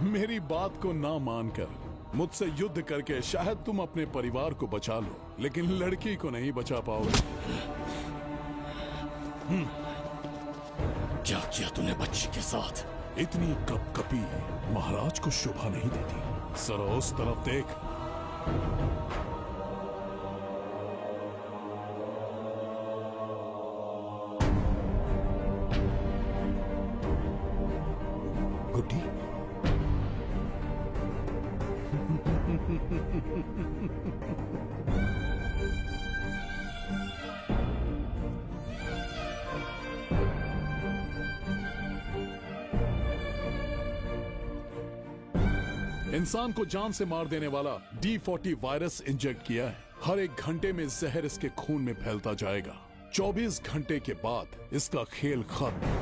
मेरी बात को ना मानकर मुझसे युद्ध करके शायद तुम अपने परिवार को बचा लो, लेकिन लड़की को नहीं बचा पाओगे। क्या किया तूने बच्ची के साथ? इतनी कपकपी महाराज को शोभा नहीं देती। जरा उस तरफ देख। गुड्डी, इंसान को जान से मार देने वाला D40 वायरस इंजेक्ट किया है। हर एक घंटे में जहर इसके खून में फैलता जाएगा। 24 घंटे के बाद इसका खेल खत्म।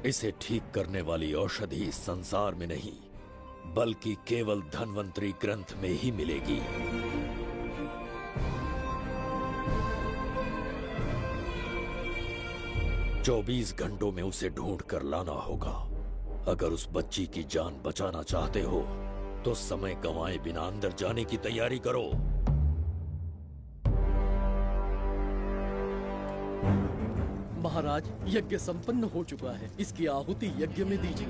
इसे ठीक करने वाली औषधि इस संसार में नहीं, बल्कि केवल धन्वंतरी ग्रंथ में ही मिलेगी। चौबीस घंटों में उसे ढूंढ कर लाना होगा। अगर उस बच्ची की जान बचाना चाहते हो तो समय गंवाए बिना अंदर जाने की तैयारी करो। महाराज, यज्ञ संपन्न हो चुका है। इसकी आहुति यज्ञ में दीजिए।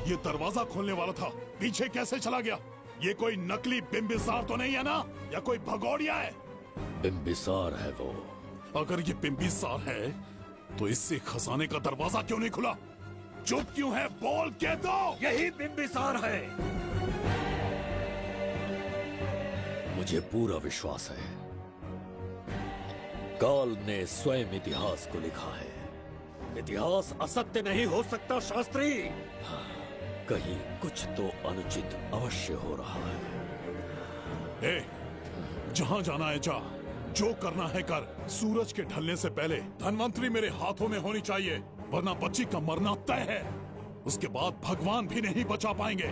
ये दरवाजा खोलने वाला था, पीछे कैसे चला गया? ये कोई नकली बिम्बिसार तो नहीं है ना, या कोई भगोड़िया है? बिम्बिसार है वो। अगर ये बिम्बिसार है तो इससे खजाने का दरवाजा क्यों नहीं खुला? चुप क्यों है? बोल के दो। यही बिम्बिसार है। मुझे पूरा विश्वास है, काल ने स्वयं इतिहास को लिखा है। इतिहास असत्य नहीं हो सकता शास्त्री। कहीं कुछ तो अनुचित अवश्य हो रहा है। ए, जहां जाना है जा, जो करना है कर। सूरज के ढलने से पहले धन्वंतरी मेरे हाथों में होनी चाहिए, वरना बच्ची का मरना तय है। उसके बाद भगवान भी नहीं बचा पाएंगे।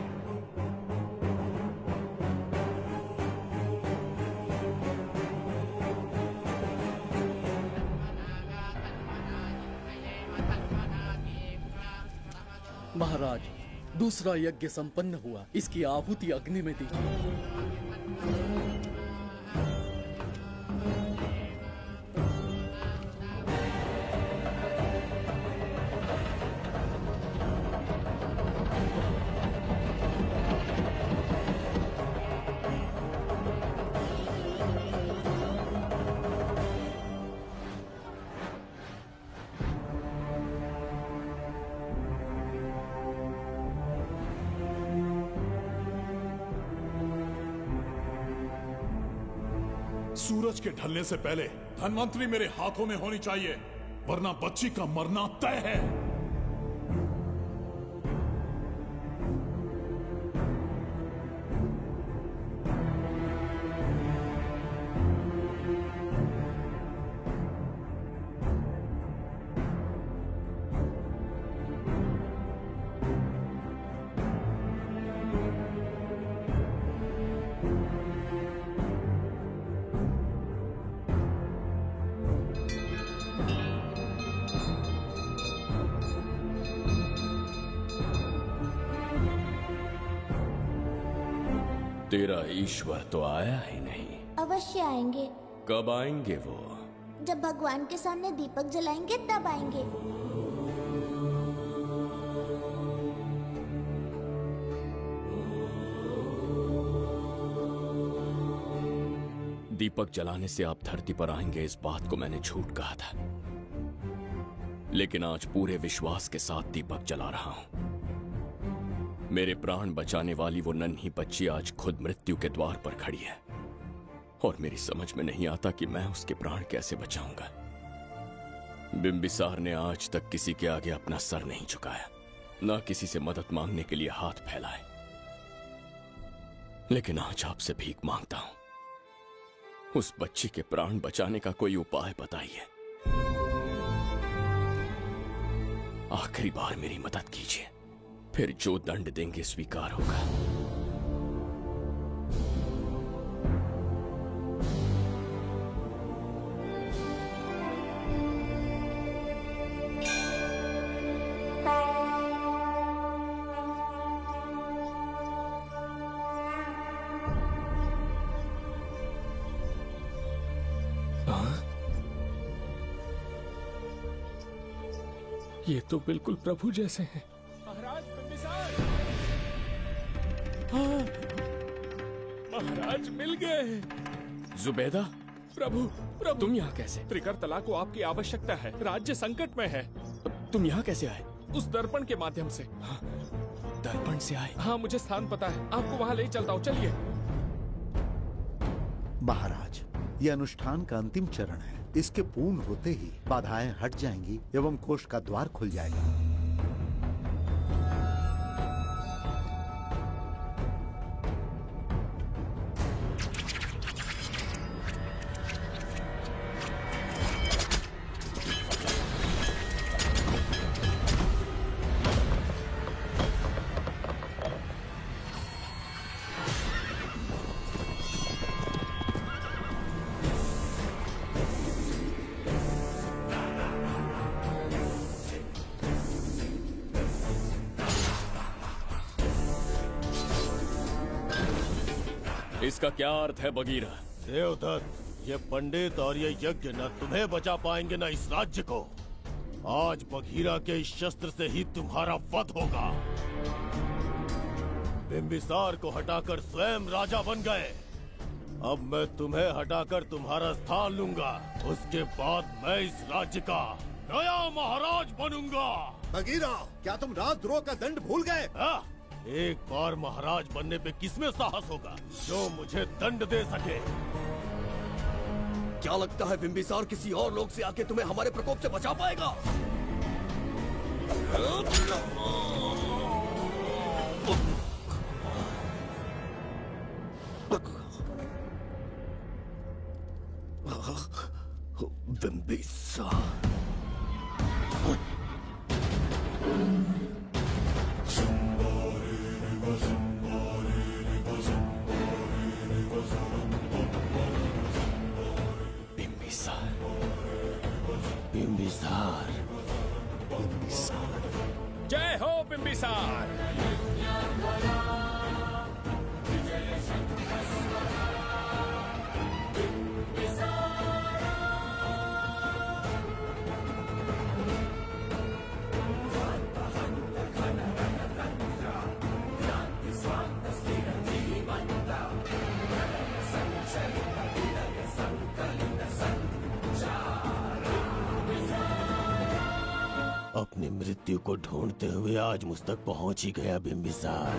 महाराज, दूसरा यज्ञ संपन्न हुआ। इसकी आहुति अग्नि में दीजिए। सूरज के ढलने से पहले धन्वंतरी मेरे हाथों में होनी चाहिए, वरना बच्ची का मरना तय है। तेरा ईश्वर तो आया ही नहीं। अवश्य आएंगे। कब आएंगे वो? जब भगवान के सामने दीपक जलाएंगे तब आएंगे। दीपक जलाने से आप धरती पर आएंगे, इस बात को मैंने झूठ कहा था, लेकिन आज पूरे विश्वास के साथ दीपक जला रहा हूं। मेरे प्राण बचाने वाली वो नन्ही बच्ची आज खुद मृत्यु के द्वार पर खड़ी है और मेरी समझ में नहीं आता कि मैं उसके प्राण कैसे बचाऊंगा। बिंबिसार ने आज तक किसी के आगे अपना सर नहीं झुकाया, ना किसी से मदद मांगने के लिए हाथ फैलाए, लेकिन आज आपसे भीख मांगता हूं। उस बच्ची के प्राण बचाने का कोई उपाय बताइए। आखिरी बार मेरी मदद कीजिए, फिर जो दंड देंगे स्वीकार होगा। ये तो बिल्कुल प्रभु जैसे हैं। महाराज बिंबिसार! हाँ, महाराज मिल गए। जुबैदा, प्रभु, प्रभु तुम यहाँ कैसे? त्रिकर्तला को आपकी आवश्यकता है, राज्य संकट में है। तुम यहाँ कैसे आए? उस दर्पण के माध्यम से। हाँ, दर्पण से आए? हाँ, मुझे स्थान पता है, आपको वहाँ ले चलता हूँ, चलिए। महाराज, ये अनुष्ठान का अंतिम चरण है। इसके पूर्ण होते ही बाधाएं हट जाएंगी एवं कोष का द्वार खुल जाएगा। इसका क्या अर्थ है बगीरा? देवदत्त, ये पंडित और ये यज्ञ न तुम्हें बचा पाएंगे न इस राज्य को। आज बगीरा के इस शस्त्र से ही तुम्हारा वध होगा। बिंबिसार को हटाकर स्वयं राजा बन गए, अब मैं तुम्हें हटाकर तुम्हारा स्थान लूंगा। उसके बाद मैं इस राज्य का नया महाराज बनूंगा। बगीरा, क्या तुम राजद्रोह का दंड भूल गए? एक बार महाराज बनने पे किसमें साहस होगा जो मुझे दंड दे सके? क्या लगता है बिंबिसार किसी और लोग से आके तुम्हें हमारे प्रकोप से बचा पाएगा? बिंबिसार बिंबिसार, बिंबिसार। जय हो बिंबिसार। अपनी मृत्यु को ढूंढते हुए आज मुझ तक पहुंच ही गया बिंबिसार।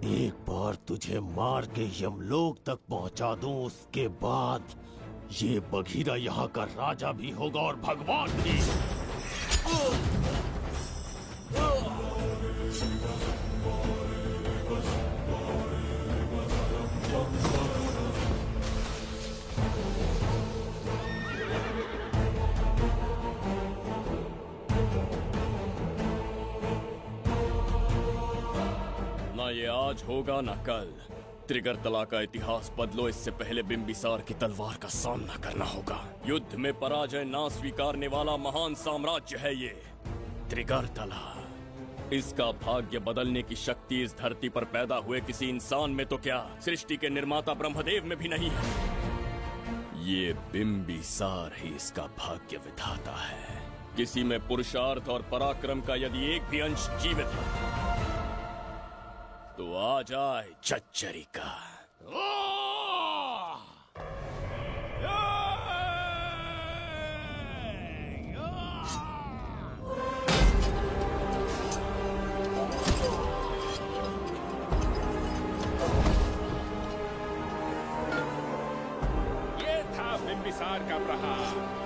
एक बार तुझे मार के यमलोक तक पहुंचा दूं, उसके बाद ये बघीरा यहाँ का राजा भी होगा और भगवान भी। ना ये आज होगा ना कल। त्रिगर्तला का इतिहास बदलो, इससे पहले बिंबिसार की तलवार का सामना करना होगा। युद्ध में पराजय ना स्वीकारने वाला महान साम्राज्य है ये त्रिगर्तला। इसका भाग्य बदलने की शक्ति इस धरती पर पैदा हुए किसी इंसान में तो क्या, सृष्टि के निर्माता ब्रह्मदेव में भी नहीं है। ये बिंबिसार ही इसका भाग्य विधाता है। किसी में पुरुषार्थ और पराक्रम का यदि एक भी अंश जीवित है तो आ जाए चच्चरी का। ये था बिंबिसार का प्रहार।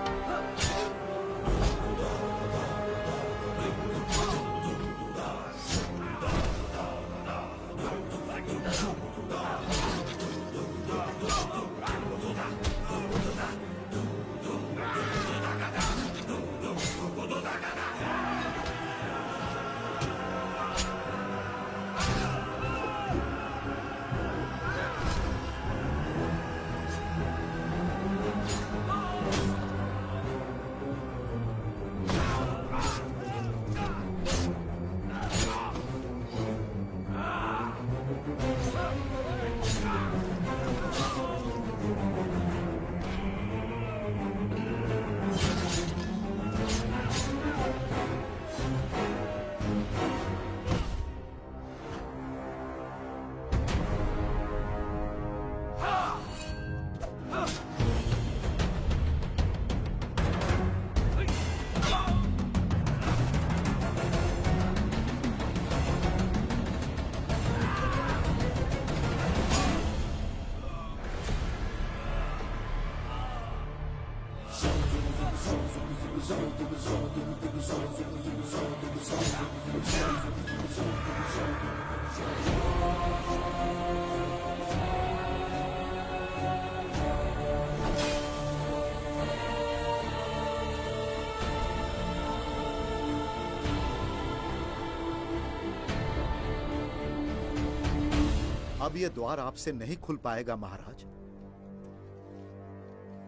अब ये द्वार आपसे नहीं खुल पाएगा महाराज।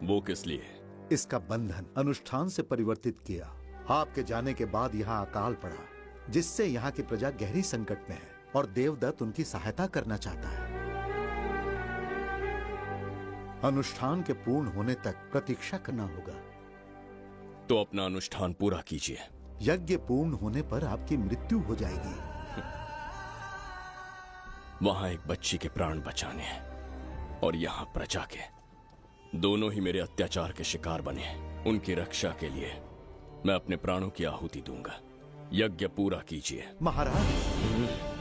वो किस लिए? इसका बंधन अनुष्ठान से परिवर्तित किया। आपके जाने के बाद यहाँ अकाल पड़ा, जिससे यहाँ की प्रजा गहरी संकट में है और देवदत्त उनकी सहायता करना चाहता है। अनुष्ठान के पूर्ण होने तक प्रतीक्षा करना होगा। तो अपना अनुष्ठान पूरा कीजिए। यज्ञ पूर्ण होने पर आपकी मृत्यु हो जाएगी। वहां एक बच्ची के प्राण बचाने हैं और यहाँ प्रजा के, दोनों ही मेरे अत्याचार के शिकार बने हैं। उनकी रक्षा के लिए मैं अपने प्राणों की आहुति दूंगा। यज्ञ पूरा कीजिए महाराज।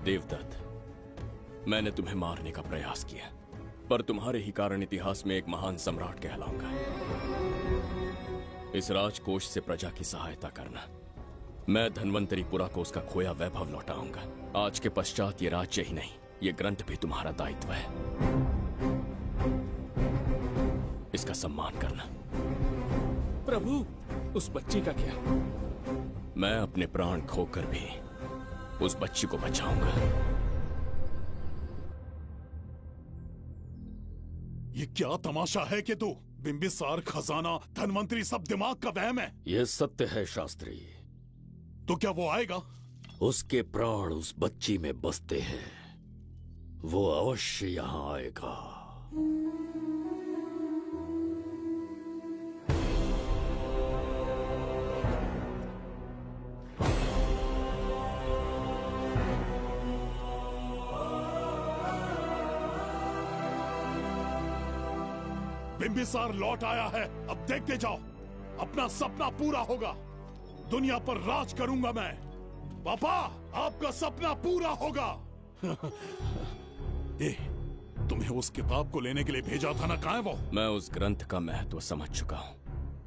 देवदत्त, मैंने तुम्हें मारने का प्रयास किया, पर तुम्हारे ही कारण इतिहास में एक महान सम्राट कहलाऊंगा। इस राजकोष से प्रजा की सहायता करना मैं धन्वंतरीपुरा को उसका खोया वैभव लौटाऊंगा। आज के पश्चात ये राज्य ही नहीं, ये ग्रंथ भी तुम्हारा दायित्व है। इसका सम्मान करना। प्रभु, उस बच्ची का क्या? मैं अपने प्राण खोकर भी उस बच्ची को बचाऊंगा। ये क्या तमाशा है कि तू बिंबिसार, खजाना, धनवंतरी सब दिमाग का वहम है? यह सत्य है शास्त्री। तो क्या वो आएगा? उसके प्राण उस बच्ची में बसते हैं, वो अवश्य यहाँ आएगा। बिंबिसार लौट आया है, अब देखते जाओ, अपना सपना पूरा होगा। दुनिया पर राज करूंगा मैं। पापा, आपका सपना पूरा होगा। तुम्हें उस किताब को लेने के लिए भेजा था ना, कहाँ है वो? मैं उस ग्रंथ का महत्व समझ चुका हूँ,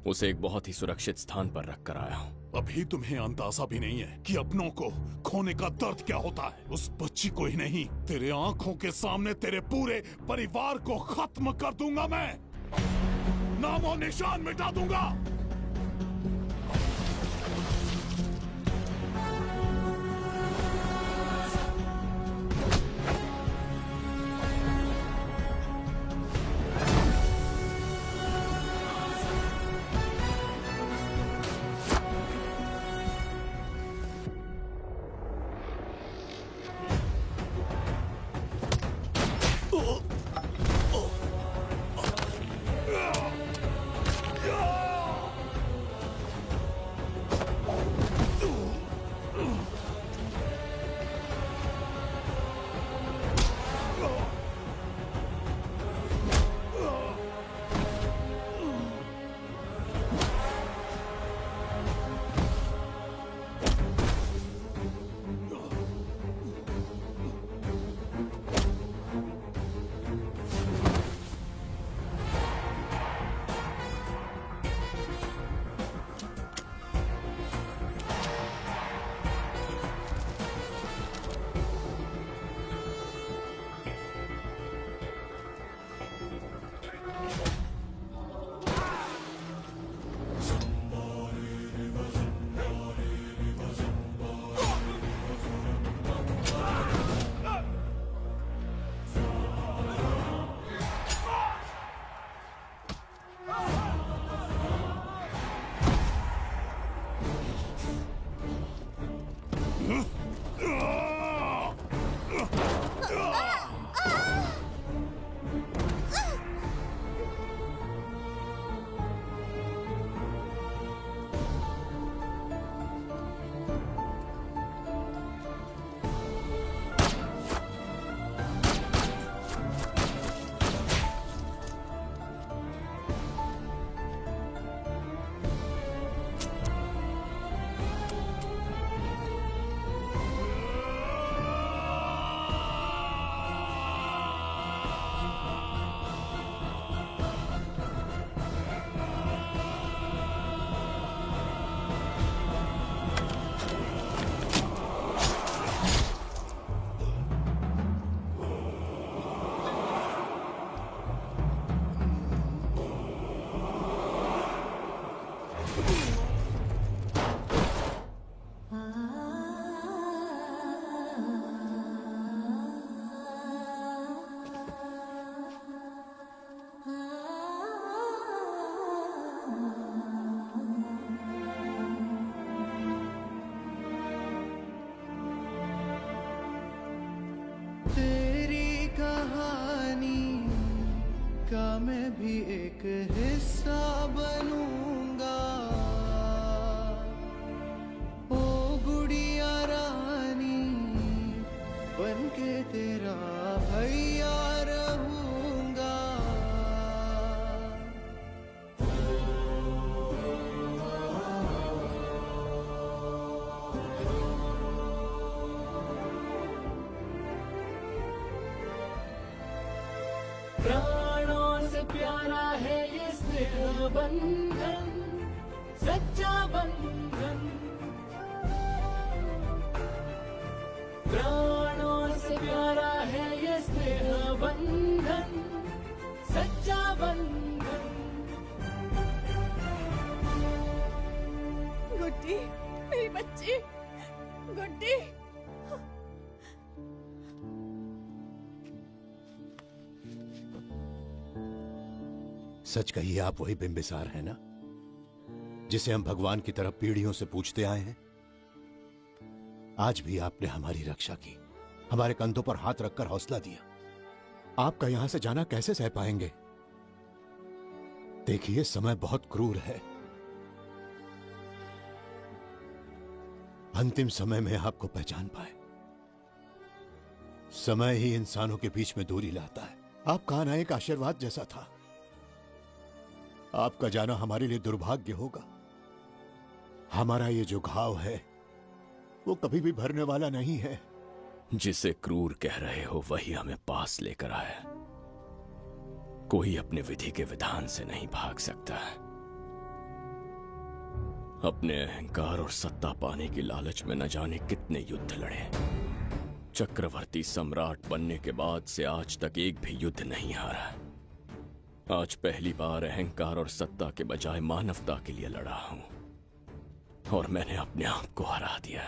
उसे एक बहुत ही सुरक्षित स्थान पर रख कर आया हूँ। अभी तुम्हें अंदाजा भी नहीं है कि अपनों को खोने का दर्द क्या होता है। उस बच्ची को ही नहीं, तेरे आंखों के सामने तेरे पूरे परिवार को खत्म कर दूंगा मैं, नामो निशान मिटा दूंगा। तेरी कहानी का मैं भी एक हिस्सा बनूंगा। ओ गुड़िया रानी बनके तेरा भैया रहूंगा। प्राणों से प्यारा है ये स्नेह बंधन, सच्चा बंधन। बंधन सच्चा बंधन। गुड्डी, मेरी बच्ची, गुड्डी। सच कहिए, आप वही बिंबिसार हैं ना, जिसे हम भगवान की तरफ पीढ़ियों से पूछते आए हैं? आज भी आपने हमारी रक्षा की, हमारे कंधों पर हाथ रखकर हौसला दिया। आपका यहां से जाना कैसे सह पाएंगे? देखिए, समय बहुत क्रूर है। अंतिम समय में आपको पहचान पाए। समय ही इंसानों के बीच में दूरी लाता है। आपका आना एक आशीर्वाद जैसा था। आपका जाना हमारे लिए दुर्भाग्य होगा। हमारा ये जो घाव है वो कभी भी भरने वाला नहीं है। जिसे क्रूर कह रहे हो वही हमें पास लेकर आया। कोई अपने विधि के विधान से नहीं भाग सकता। अपने अहंकार और सत्ता पाने की लालच में न जाने कितने युद्ध लड़े। चक्रवर्ती सम्राट बनने के बाद से आज तक एक भी युद्ध नहीं हारा। आज पहली बार अहंकार और सत्ता के बजाय मानवता के लिए लड़ा हूं, और मैंने अपने आप को हरा दिया।